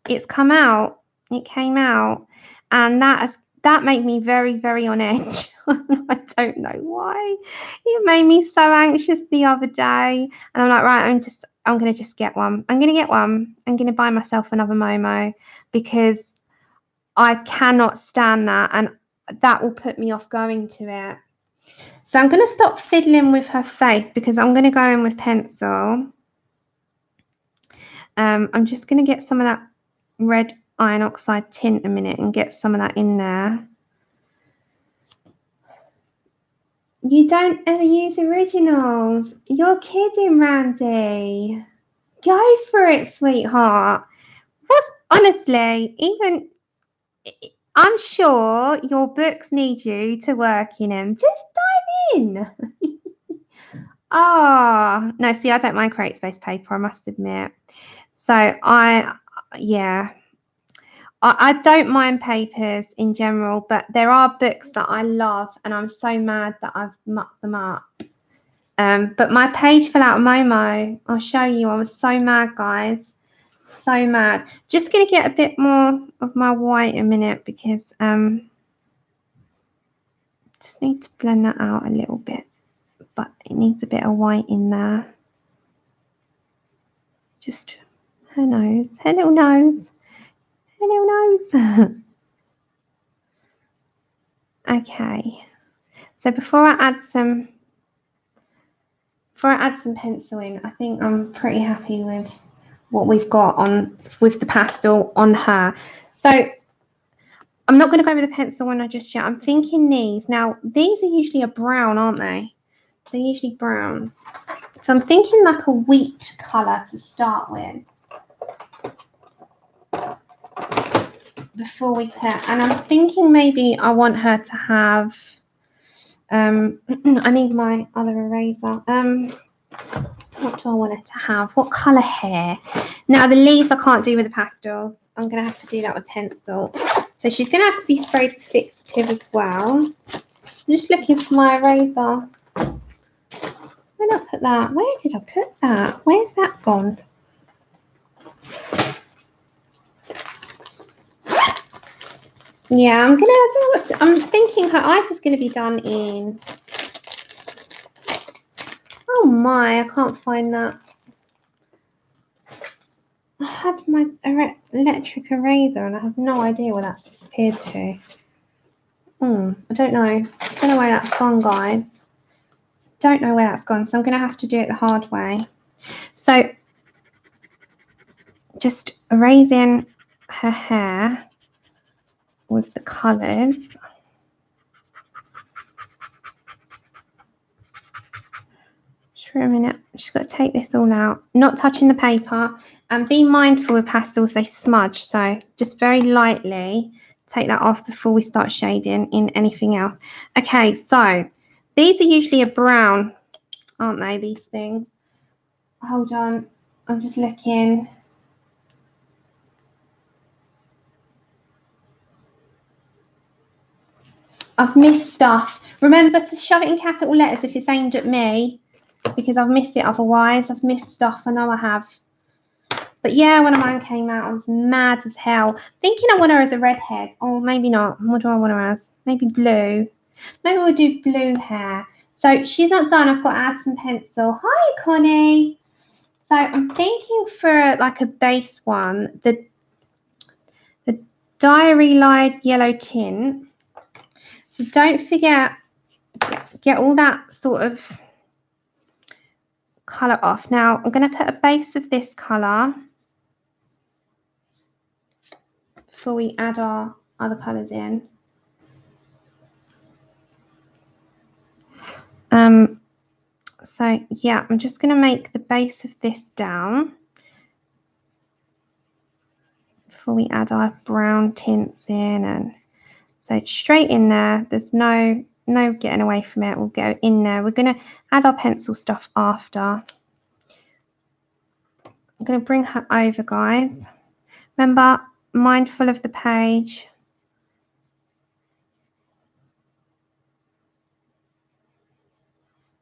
it's come out. It came out. And that made me very, very on edge. I don't know why. It made me so anxious the other day. And I'm like, right, I'm going to just get one. I'm going to get one. I'm going to buy myself another Momo because I cannot stand that. And that will put me off going to it. So I'm going to stop fiddling with her face because I'm going to go in with pencil. I'm just going to get some of that red iron oxide tint a minute and get some of that in there. You don't ever use originals. You're kidding, Randy. Go for it, sweetheart. Honestly, even I'm sure your books need you to work in them. Just dive in. Oh, no, see, I don't mind Create Space paper, I must admit. So I don't mind papers in general, but there are books that I love and I'm so mad that I've mucked them up. But my page fell out of Momo. I'll show you. I was so mad, guys. So mad. Just going to get a bit more of my white a minute because just need to blend that out a little bit. But it needs a bit of white in there. Just her nose. Her little nose. Her little nose. Okay. So before I add some pencil in, I think I'm pretty happy with what we've got on with the pastel on her. So I'm not going to go with the pencil one just yet. I'm thinking these. Now, these are usually a brown, aren't they? They're usually browns. So I'm thinking like a wheat colour to start with. Before we put, and I'm thinking maybe I want her to have, I need my other eraser. What do I want her to have? What colour hair? Now, the leaves I can't do with the pastels. I'm going to have to do that with pencil. So she's going to have to be sprayed fixative as well. I'm just looking for my eraser. Where did I put that? Where did I put that? Where's that gone? Yeah, I'm thinking her eyes is going to be done in. Oh my, I can't find that. I had my electric eraser and I have no idea where that's disappeared to. I don't know. I don't know where that's gone, guys. Don't know where that's gone, so I'm going to have to do it the hard way. So, just erasing her hair with the colours. Just for a minute. Just got to take this all out. Not touching the paper. And be mindful with pastels, they smudge. So just very lightly take that off before we start shading in anything else. Okay, so these are usually a brown, aren't they, these things? Hold on. I'm just looking. I've missed stuff. Remember to shove it in capital letters if it's aimed at me, because I've missed it otherwise. I've missed stuff. I know I have. But yeah, when mine came out, I was mad as hell. Thinking I want her as a redhead. Or maybe not. What do I want her as? Maybe blue. Maybe we'll do blue hair. So she's not done. I've got to add some pencil. Hi, Connie. So I'm thinking for like a base one, the Diary Light yellow tint. So don't forget, get all that sort of colour off. Now I'm going to put a base of this colour before we add our other colours in. So yeah, I'm just going to make the base of this down before we add our brown tints in, and so straight in there. There's no getting away from it. We'll go in there. We're going to add our pencil stuff after. I'm going to bring her over, guys. Remember, mindful of the page.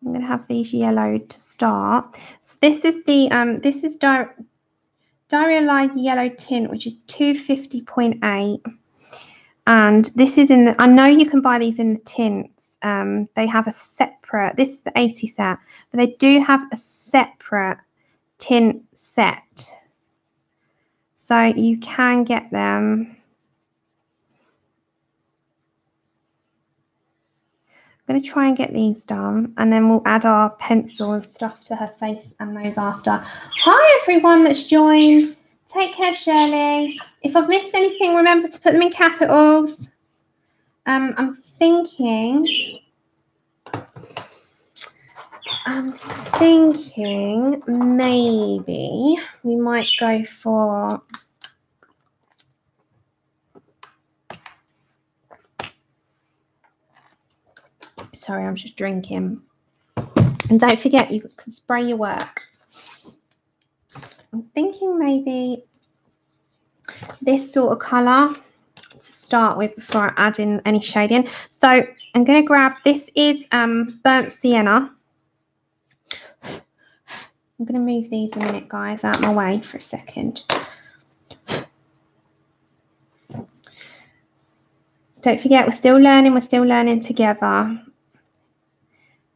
I'm going to have these yellowed to start. So this is the Diary Light yellow tint, which is 250.8, and this is in the. I know you can buy these in the tints. They have a separate. This is the 80 set, but they do have a separate tint set, so you can get them. I'm going to try and get these done, and then we'll add our pencil and stuff to her face and those after. Hi everyone that's joined. Take care, Shirley. If I've missed anything, remember to put them in capitals. I'm thinking maybe we might go for sorry, I'm just drinking. And don't forget, you can spray your work. I'm thinking maybe this sort of colour to start with before I add in any shading. So I'm going to grab, this is burnt sienna. I'm going to move these a minute, guys, out of my way for a second. Don't forget, we're still learning together.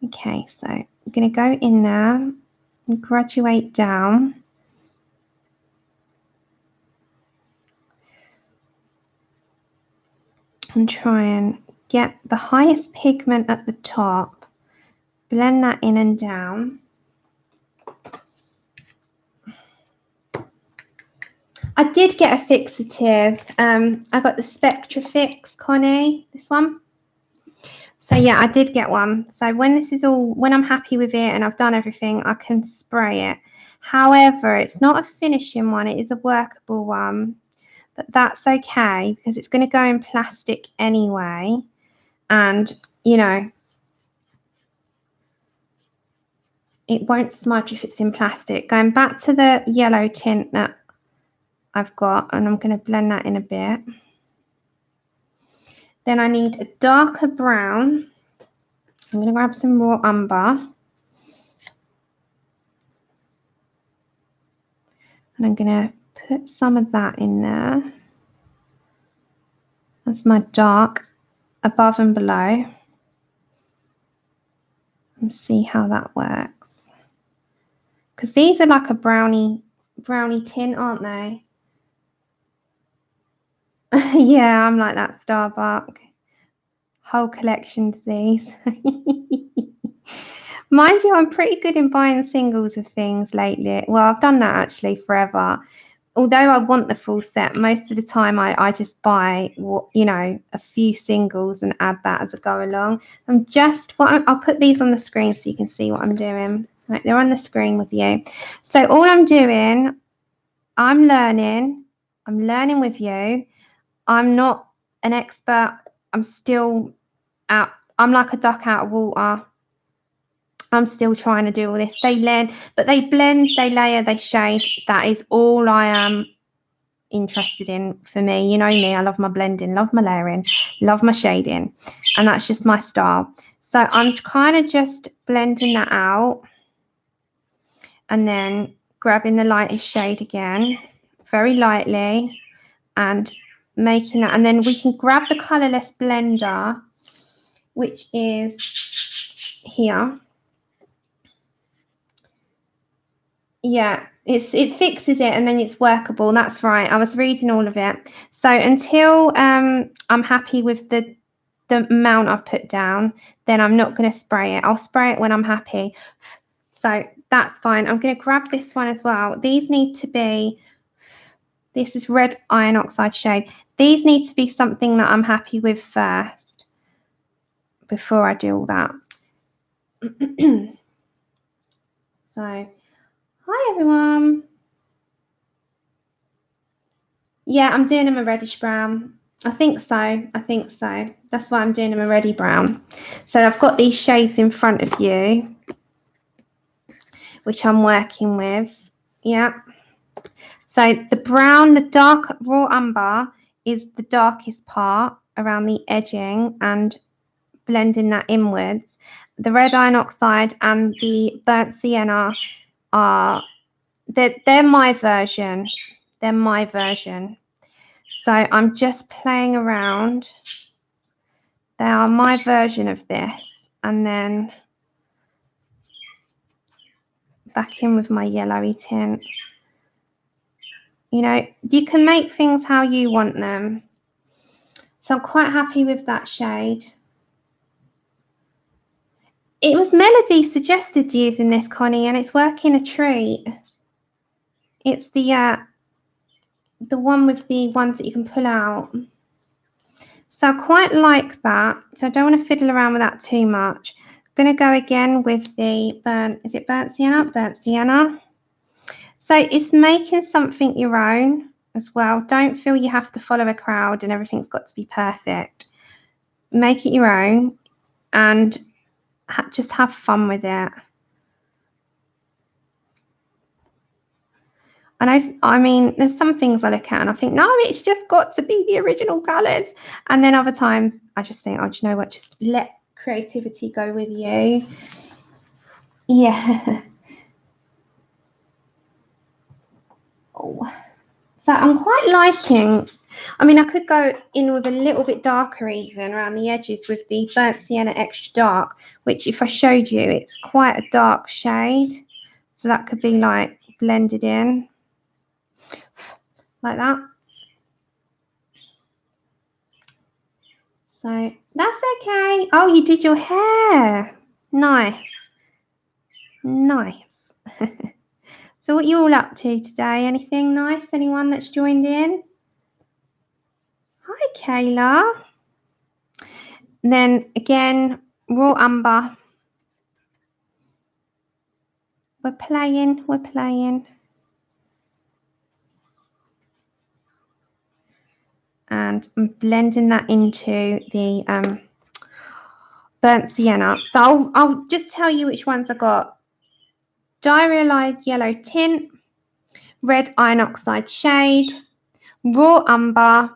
Okay, so I'm going to go in there and graduate down. And try and get the highest pigment at the top, blend that in and down. I did get a fixative. I got the Spectra Fix, Connie, this one. So yeah, I did get one. So when I'm happy with it and I've done everything, I can spray it. However, it's not a finishing one, it is a workable one. But that's okay because it's going to go in plastic anyway. And, you know, it won't smudge if it's in plastic. Going back to the yellow tint that I've got, and I'm going to blend that in a bit. Then I need a darker brown. I'm going to grab some raw umber. And I'm going to put some of that in there. That's my dark above and below. And see how that works. Because these are like a brownie tint, aren't they? Yeah, I'm like that, Starbuck. Whole collection of these. Mind you, I'm pretty good in buying singles of things lately. Well, I've done that actually forever. Although I want the full set, most of the time I just buy, you know, a few singles and add that as I go along. I'll put these on the screen so you can see what I'm doing. Right, they're on the screen with you. So all I'm doing, I'm learning with you. I'm not an expert. I'm still out. I'm like a duck out of water. I'm still trying to do all this. They learn, but they blend, they layer, they shade. That is all I am interested in for me. You know me, I love my blending, love my layering, love my shading, and that's just my style. So I'm kind of just blending that out and then grabbing the lightest shade again, very lightly, and making that. And then we can grab the colorless blender, which is here. Yeah, it fixes it and then it's workable. That's right. I was reading all of it. So until I'm happy with the amount I've put down, then I'm not going to spray it. I'll spray it when I'm happy. So that's fine. I'm going to grab this one as well. These need to be, this is red iron oxide shade. These need to be something that I'm happy with first before I do all that. So, hi everyone. Yeah, I'm doing them a reddish brown. I think so. That's why I'm doing them a reddy brown. So I've got these shades in front of you, which I'm working with. Yeah. So the brown, the dark raw umber is the darkest part around the edging and blending that inwards. The red iron oxide and the burnt sienna are, they're my version. They're my version. So I'm just playing around. They are my version of this. And then back in with my yellowy tint. You know, you can make things how you want them. So I'm quite happy with that shade. It was Melody suggested using this, Connie, and it's working a treat. It's the one with the ones that you can pull out. So I quite like that. So I don't want to fiddle around with that too much. I'm going to go again with the burnt, is it burnt sienna? Burnt sienna. So it's making something your own as well. Don't feel you have to follow a crowd and everything's got to be perfect. Make it your own and just have fun with it. And I mean, there's some things I look at and I think, no, it's just got to be the original colours. And then other times I just think, oh, do you know what? Just let creativity go with you. Yeah. Oh. So I'm quite liking, I mean, I could go in with a little bit darker even around the edges with the burnt sienna extra dark, which if I showed you, it's quite a dark shade. So that could be like blended in like that. So that's okay. Oh, you did your hair. Nice. Nice. So what are you all up to today? Anything nice? Anyone that's joined in? Hi, Kayla. And then again, raw umber. We're playing. And I'm blending that into the burnt sienna. So I'll just tell you which ones I got. Diaryalized yellow tint, red iron oxide shade, raw umber,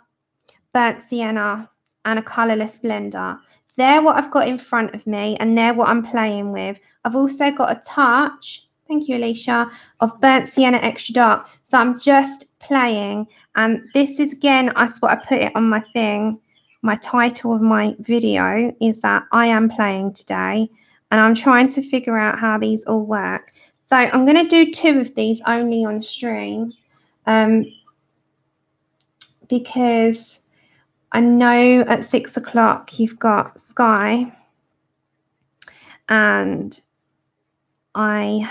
burnt sienna, and a colourless blender. They're what I've got in front of me and they're what I'm playing with. I've also got a touch, thank you Alicia, of burnt sienna extra dark. So I'm just playing, and this is again, that's what I put it on my thing. My title of my video is that I am playing today, and I'm trying to figure out how these all work. So I'm going to do 2 of these only on stream because I know at 6 o'clock you've got Sky, and you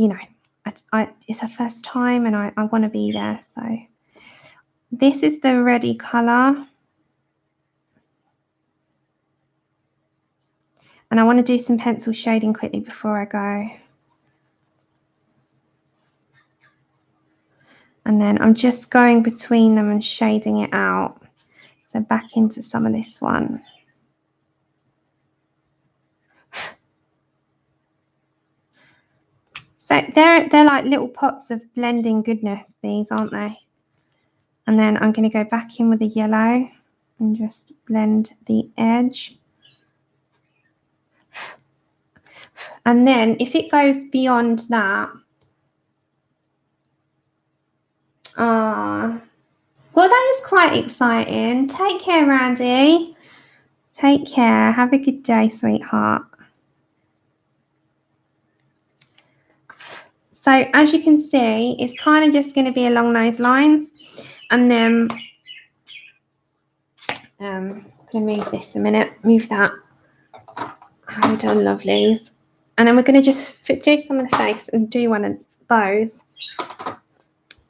know, it's her first time and I want to be there. So this is the ready colour. And I want to do some pencil shading quickly before I go. And then I'm just going between them and shading it out. So back into some of this one. So they're like little pots of blending goodness, these, aren't they? And then I'm going to go back in with the yellow and just blend the edge. And then if it goes beyond that, well, that is quite exciting. Take care, Randy. Take care. Have a good day, sweetheart. So as you can see, it's kind of just going to be along those lines. And then I'm going to move this a minute. Move that. Hold on, lovelies. And then we're going to just do some of the face and do one of those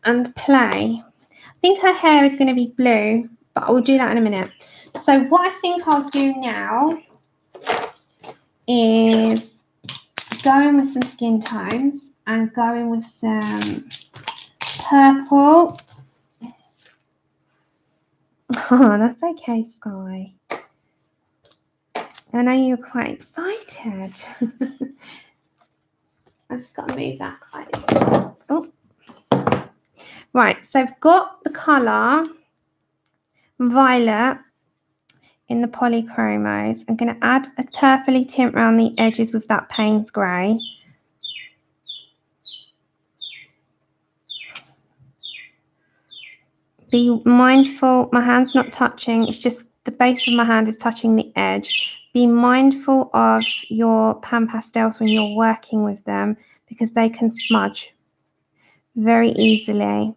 and play. I think her hair is going to be blue, but I will do that in a minute. So what I think I'll do now is go in with some skin tones and go in with some purple. Oh, that's okay, Sky. I know you're quite excited. I just got to move that quite. Oh. Right, so I've got the colour Violet in the polychromos. I'm going to add a purpley tint around the edges with that Payne's grey. Be mindful, my hand's not touching, it's just the base of my hand is touching the edge. Be mindful of your Pan Pastels when you're working with them because they can smudge very easily.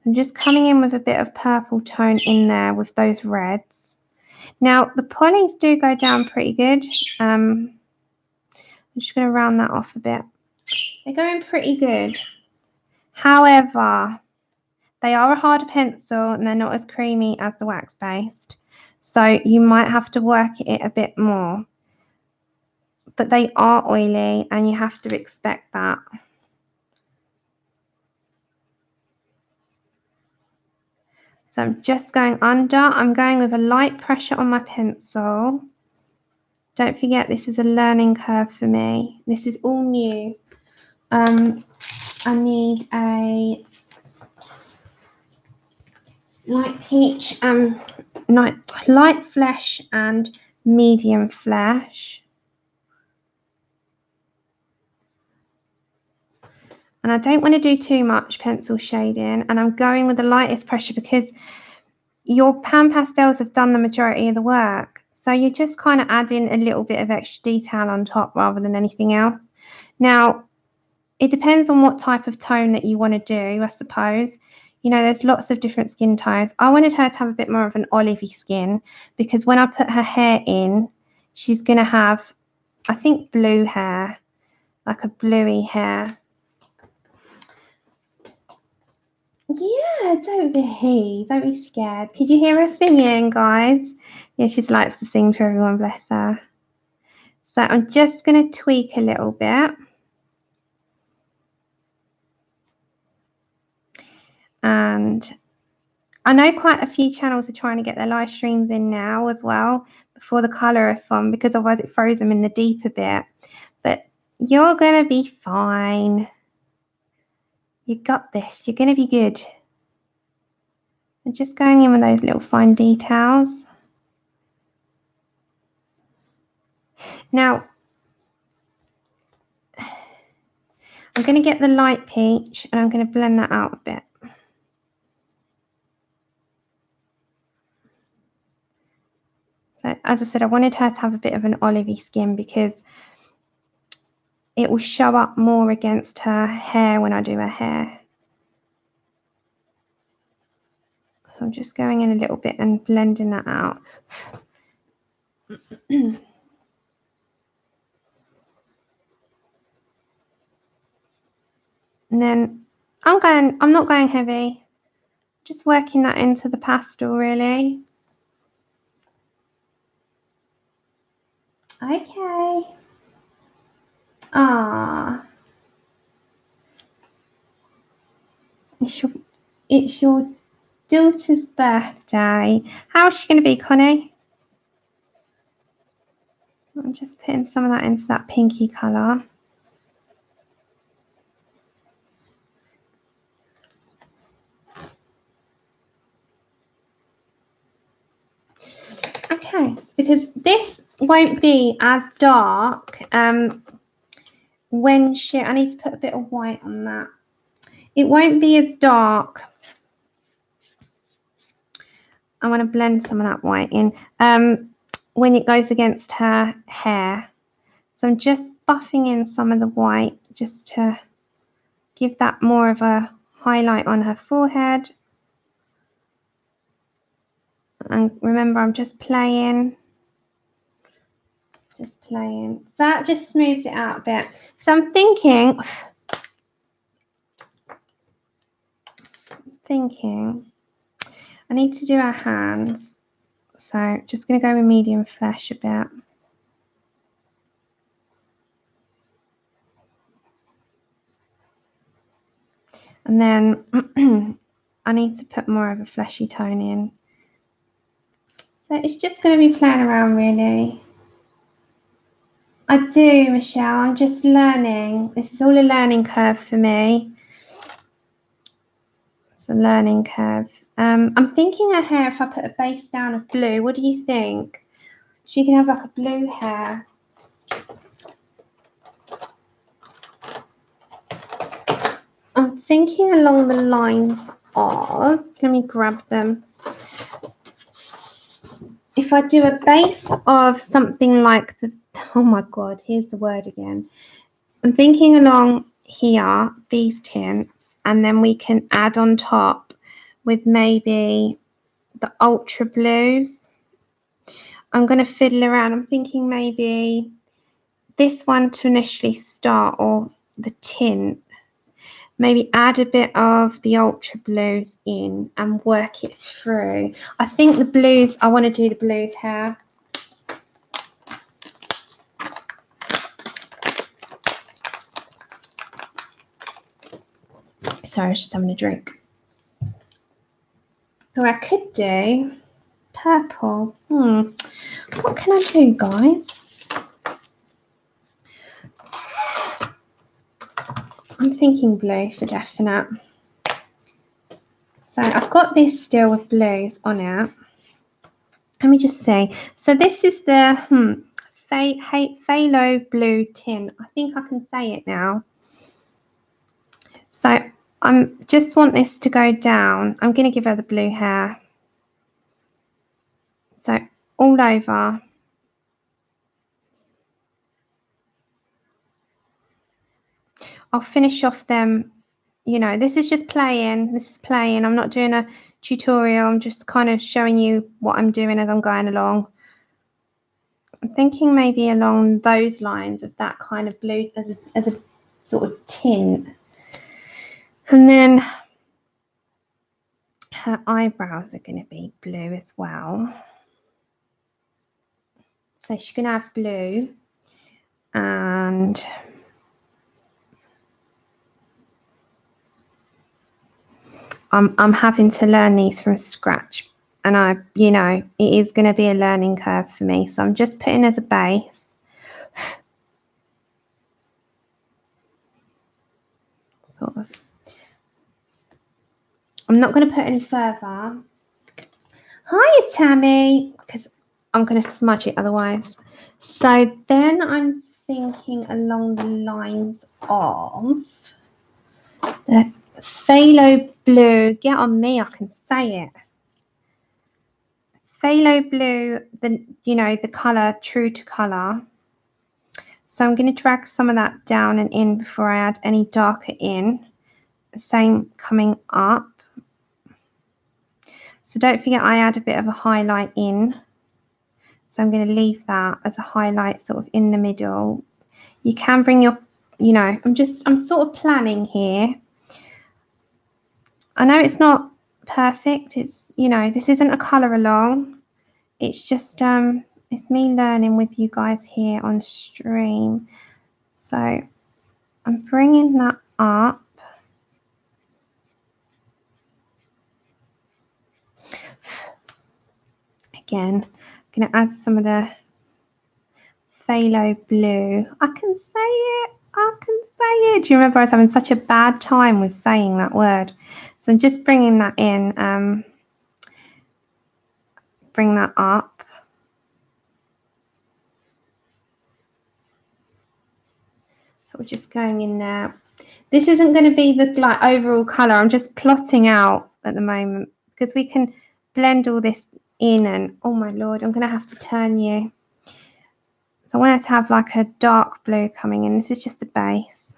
I'm just coming in with a bit of purple tone in there with those reds. Now, the polys do go down pretty good. I'm just going to round that off a bit. They're going pretty good. However, they are a harder pencil and they're not as creamy as the wax-based. So you might have to work it a bit more. But they are oily and you have to expect that. So I'm just going under. I'm going with a light pressure on my pencil. Don't forget, this is a learning curve for me. This is all new. I need a light peach, light flesh and medium flesh. And I don't want to do too much pencil shading. And I'm going with the lightest pressure because your Pan Pastels have done the majority of the work. So you're just kind of adding a little bit of extra detail on top rather than anything else. Now, it depends on what type of tone that you want to do, I suppose. You know, there's lots of different skin tones. I wanted her to have a bit more of an olivey skin because when I put her hair in, she's going to have, I think, blue hair, like a bluey hair. Yeah, don't be scared. Could you hear her singing, guys? Yeah, she likes to sing to everyone, bless her. So I'm just going to tweak a little bit. And I know quite a few channels are trying to get their live streams in now as well before the colour-a-thon because otherwise it throws them in the deep a bit. But you're going to be fine. You got this. You're going to be good. And just going in with those little fine details. Now, I'm going to get the light peach and I'm going to blend that out a bit. So, as I said, I wanted her to have a bit of an olivey skin because it will show up more against her hair when I do her hair. So I'm just going in a little bit and blending that out. And then I'm not going heavy, just working that into the pastel really. Okay. Ah. It's your daughter's birthday. How's she going to be, Connie? I'm just putting some of that into that pinky colour. Okay, because this won't be as dark when I need to put a bit of white on that. It won't be as dark. I want to blend some of that white in when it goes against her hair. So I'm just buffing in some of the white just to give that more of a highlight on her forehead. And remember, I'm just playing. That just smooths it out a bit. So I'm thinking I need to do our hands. So just going to go with medium flesh a bit. And then I need to put more of a fleshy tone in. So it's just going to be playing around, really. I do, Michelle. I'm just learning. This is all a learning curve for me. It's a learning curve. I'm thinking her hair, if I put a base down of blue, what do you think? She can have like a blue hair. I'm thinking along the lines of, let me grab them. If I do a base of something like oh my God, here's the word again. I'm thinking along here, these tints, and then we can add on top with maybe the ultra blues. I'm going to fiddle around. I'm thinking maybe this one to initially start, or the tint. Maybe add a bit of the ultra blues in and work it through. I think the blues, I want to do the blues hair. Sorry, I was just having a drink. Or I could do purple. What can I do, guys? I'm thinking blue for definite. So I've got this still with blues on it. Let me just see. So this is the phthalo blue tint. I think I can say it now. So I just want this to go down. I'm going to give her the blue hair. So all over. I'll finish off them. You know, this is just playing. This is playing. I'm not doing a tutorial. I'm just kind of showing you what I'm doing as I'm going along. I'm thinking maybe along those lines of that kind of blue as a sort of tint. And then her eyebrows are going to be blue as well. So she's going to have blue, and I'm having to learn these from scratch, and you know, it is going to be a learning curve for me. So I'm just putting as a base. Sort of. I'm not going to put any further. Hi, Tammy, because I'm going to smudge it otherwise. So then I'm thinking along the lines of the phthalo blue. Get on me, I can say it. Phthalo blue, the colour true to colour. So I'm going to drag some of that down and in before I add any darker in. Same coming up. So don't forget I add a bit of a highlight in. So I'm going to leave that as a highlight sort of in the middle. You can bring your, I'm sort of planning here. I know it's not perfect. It's, this isn't a colour along. It's just, it's me learning with you guys here on stream. So I'm bringing that up. Again, I'm going to add some of the phthalo blue. I can say it. I can say it. Do you remember I was having such a bad time with saying that word? So I'm just bringing that in. Bring that up. So we're just going in there. This isn't going to be the like overall colour. I'm just plotting out at the moment because we can blend all this in. And oh my lord, I'm going to have to turn you. So I want it to have like a dark blue coming in. This is just a base.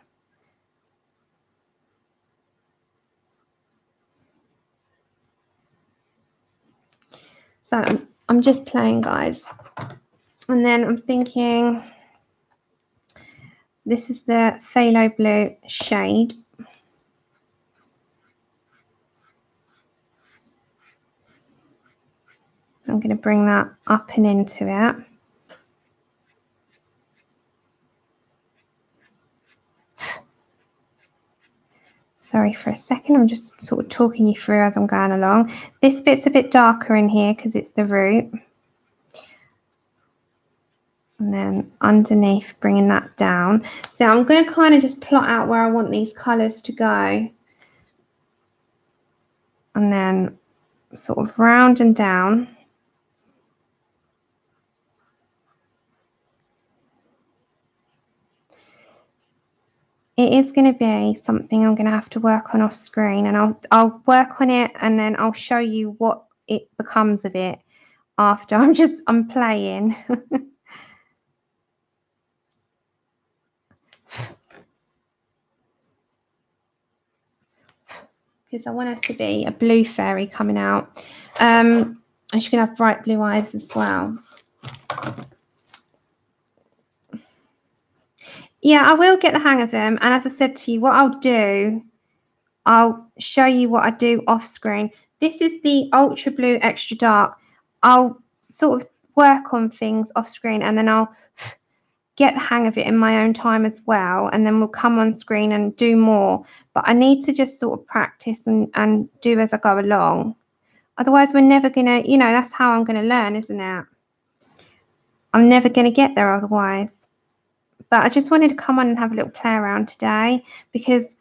So I'm just playing, guys. And then I'm thinking this is the phthalo blue shade. I'm going to bring that up and into it. Sorry for a second, I'm just sort of talking you through as I'm going along. This bit's a bit darker in here because it's the root. And then underneath, bringing that down. So I'm going to kind of just plot out where I want these colours to go. And then sort of round and down. It is going to be something I'm going to have to work on off screen, and I'll work on it and then I'll show you what it becomes of it after. I'm playing. Because I want her to be a blue fairy coming out. And she's going to have bright blue eyes as well. Yeah, I will get the hang of them. And as I said to you, what I'll do, I'll show you what I do off screen. This is the ultra blue extra dark. I'll sort of work on things off screen and then I'll get the hang of it in my own time as well. And then we'll come on screen and do more. But I need to just sort of practice and do as I go along. Otherwise, we're never going to, you know, that's how I'm going to learn, isn't it? I'm never going to get there otherwise. But I just wanted to come on and have a little play around today because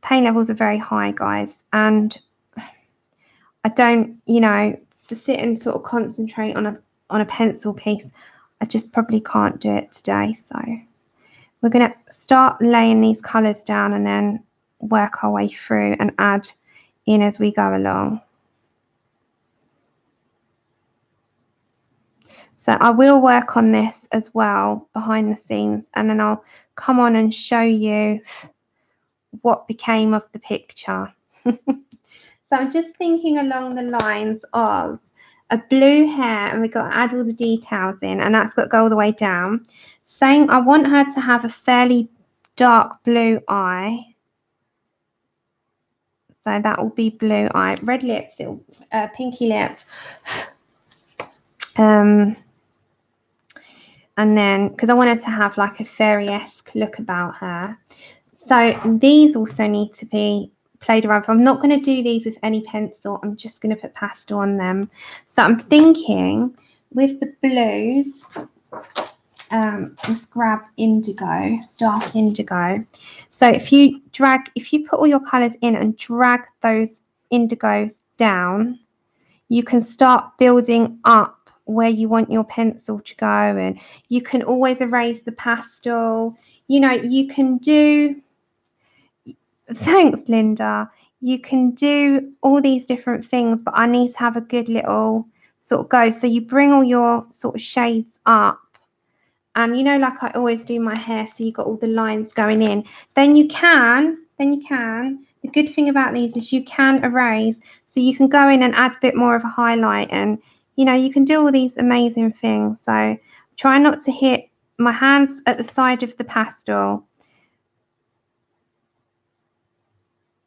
pain levels are very high, guys. And I don't, you know, to sit and sort of concentrate on a pencil piece, I just probably can't do it today. So we're going to start laying these colours down and then work our way through and add in as we go along. So I will work on this as well behind the scenes, and then I'll come on and show you what became of the picture. So I'm just thinking along the lines of a blue hair, and we've got to add all the details in, and that's got to go all the way down. Saying I want her to have a fairly dark blue eye. So that will be blue eye, red lips, pinky lips. And then, because I wanted to have like a fairy-esque look about her. So these also need to be played around with. I'm not going to do these with any pencil. I'm just going to put pastel on them. So I'm thinking with the blues, let's grab indigo, dark indigo. So if you put all your colours in and drag those indigos down, you can start building up where you want your pencil to go, and you can always erase the pastel. You know, you can do, thanks Linda, you can do all these different things, but I need to have a good little sort of go. So you bring all your sort of shades up, and you know, like I always do my hair, so you got all the lines going in. Then you can, the good thing about these is you can erase, so you can go in and add a bit more of a highlight, and you know, you can do all these amazing things. So try not to hit my hands at the side of the pastel.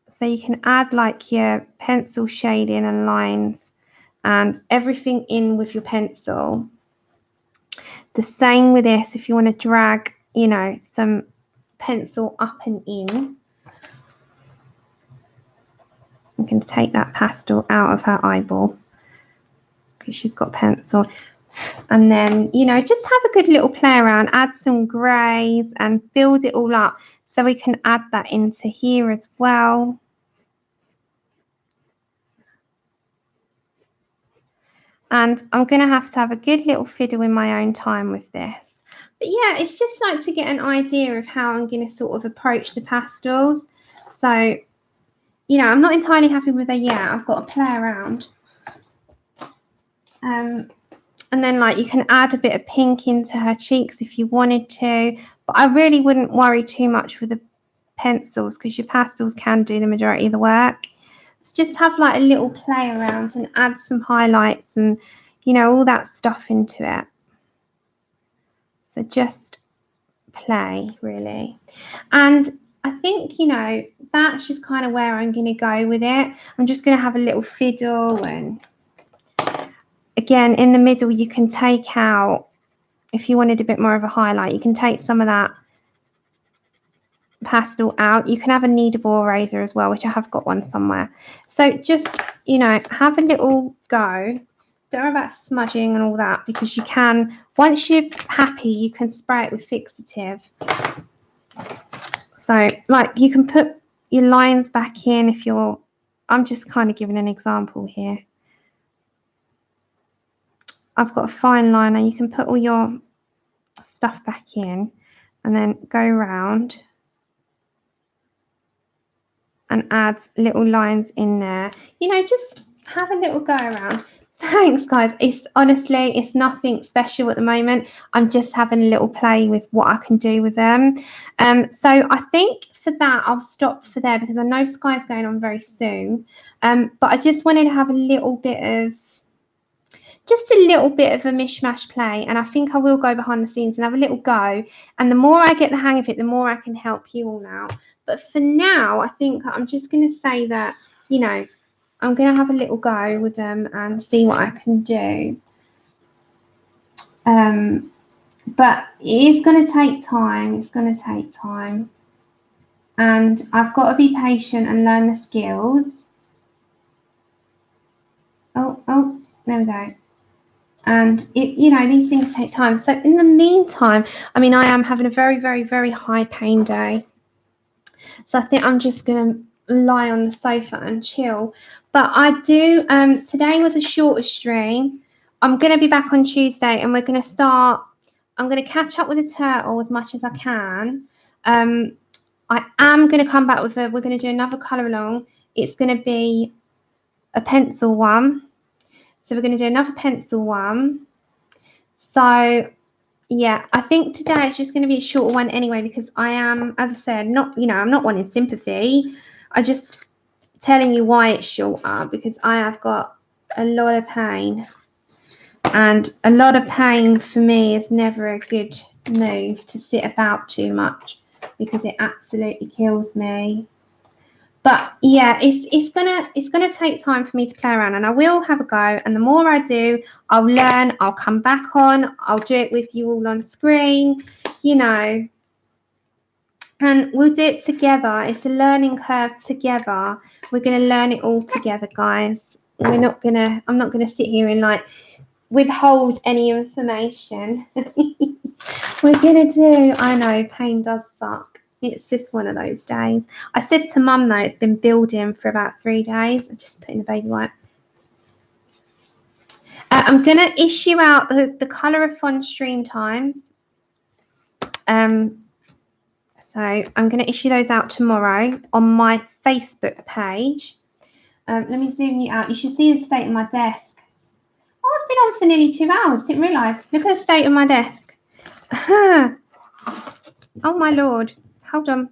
So you can add like your pencil shading and lines and everything in with your pencil. The same with this, if you want to drag, you know, some pencil up and in. I'm going to take that pastel out of her eyeball because she's got pencil. And then, you know, just have a good little play around, add some greys and build it all up so we can add that into here as well. And I'm going to have a good little fiddle in my own time with this. But yeah, it's just like to get an idea of how I'm going to sort of approach the pastels. So, you know, I'm not entirely happy with her yet. I've got to play around. And then, like, you can add a bit of pink into her cheeks if you wanted to. But I really wouldn't worry too much with the pencils because your pastels can do the majority of the work. So just have, like, a little play around and add some highlights and, you know, all that stuff into it. So just play, really. And I think, you know, that's just kind of where I'm going to go with it. I'm just going to have a little fiddle, and again, in the middle, you can take out, if you wanted a bit more of a highlight, you can take some of that pastel out. You can have a kneadable eraser as well, which I have got one somewhere. So just, you know, have a little go. Don't worry about smudging and all that, because you can, once you're happy, you can spray it with fixative. So, like, you can put your lines back in if you're, I'm just kind of giving an example here. I've got a fine liner. You can put all your stuff back in and then go around and add little lines in there. You know, just have a little go around. Thanks, guys. It's honestly, it's nothing special at the moment. I'm just having a little play with what I can do with them. So I think for that, I'll stop for there because I know Sky's going on very soon. But I just wanted to have a little bit of, just a little bit of a mishmash play, and I think I will go behind the scenes and have a little go, and the more I get the hang of it, the more I can help you all out. But for now, I think I'm just going to say that, you know, I'm going to have a little go with them and see what I can do. But it is going to take time. It's going to take time, and I've got to be patient and learn the skills. Oh, there we go. And it, you know, these things take time. So in the meantime, I mean, I am having a very, very, very high pain day. So I think I'm just going to lie on the sofa and chill. But I do, today was a shorter stream. I'm going to be back on Tuesday and we're going to start, I'm going to catch up with the turtle as much as I can. I am going to come back with we're going to do another colour along. It's going to be a pencil one. So we're going to do another pencil one. So, yeah, I think today it's just going to be a shorter one anyway, because I am, as I said, not, you know, I'm not wanting sympathy. I just telling you why it's shorter, because I have got a lot of pain. And a lot of pain for me is never a good move to sit about too much, because it absolutely kills me. But yeah, it's gonna take time for me to play around, and I will have a go. And the more I do, I'll learn. I'll come back on. I'll do it with you all on screen, you know, and we'll do it together. It's a learning curve together. We're gonna learn it all together, guys. I'm not gonna sit here and like withhold any information. We're gonna do. I know pain does suck. It's just one of those days. I said to Mum, though, it's been building for about 3 days. I'm just putting the baby wipe. I'm going to issue out the colour-a-thon stream times. So I'm going to issue those out tomorrow on my Facebook page. Let me zoom you out. You should see the state of my desk. Oh, I've been on for nearly 2 hours. Didn't realise. Look at the state of my desk. Oh, my Lord. Hold on.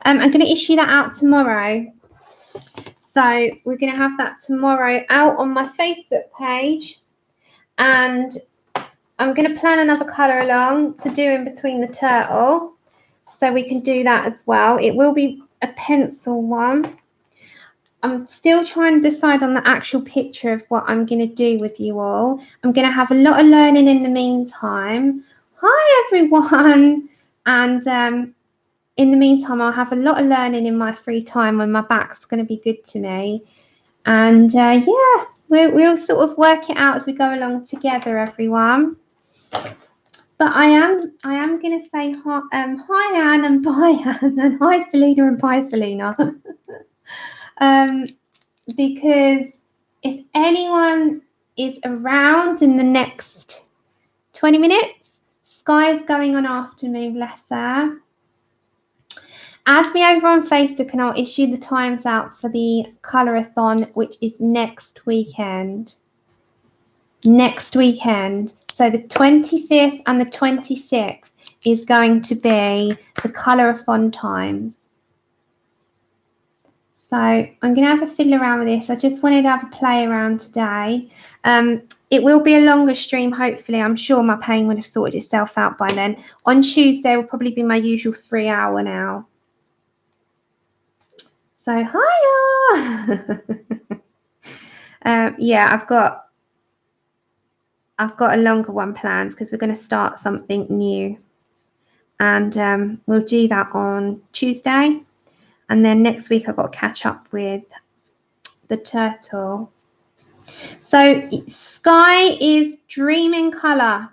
I'm going to issue that out tomorrow. So we're going to have that tomorrow out on my Facebook page. And I'm going to plan another colour along to do in between the turtle. So we can do that as well. It will be a pencil one. I'm still trying to decide on the actual picture of what I'm going to do with you all. I'm going to have a lot of learning in the meantime. Hi, everyone. And in the meantime, I'll have a lot of learning in my free time when my back's going to be good to me. And yeah, we'll sort of work it out as we go along together, everyone. But I am going to say hi, Anne and bye, Anne, and hi, Selena, and bye, Selena. Because if anyone is around in the next 20 minutes, Sky's going on after me, bless her. Add me over on Facebook and I'll issue the times out for the colour-a-thon, which is next weekend. Next weekend. So the 25th and the 26th is going to be the colour-a-thon times. So I'm going to have a fiddle around with this. I just wanted to have a play around today. It will be a longer stream, hopefully. I'm sure my pain would have sorted itself out by then. On Tuesday will probably be my usual 3-hour now. So hiya! Yeah, I've got a longer one planned because we're going to start something new. And we'll do that on Tuesday. And then next week I've got to catch up with the turtle. So sky is dreaming colour.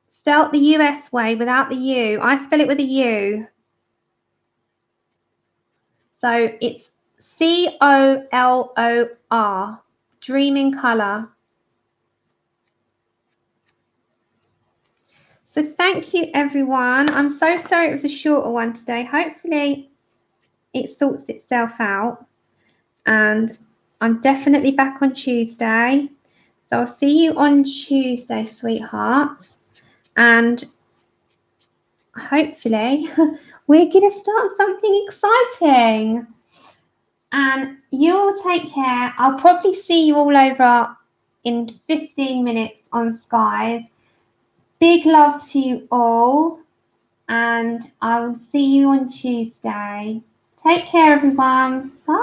Spelt the US way without the U. I spell it with a U. So it's COLOR. Dreaming colour. So thank you, everyone. I'm so sorry it was a shorter one today. Hopefully it sorts itself out. And I'm definitely back on Tuesday. So I'll see you on Tuesday, sweethearts. And hopefully we're going to start something exciting. And you all take care. I'll probably see you all over in 15 minutes on Skies. Big love to you all. And I will see you on Tuesday. Take care, everyone. Bye.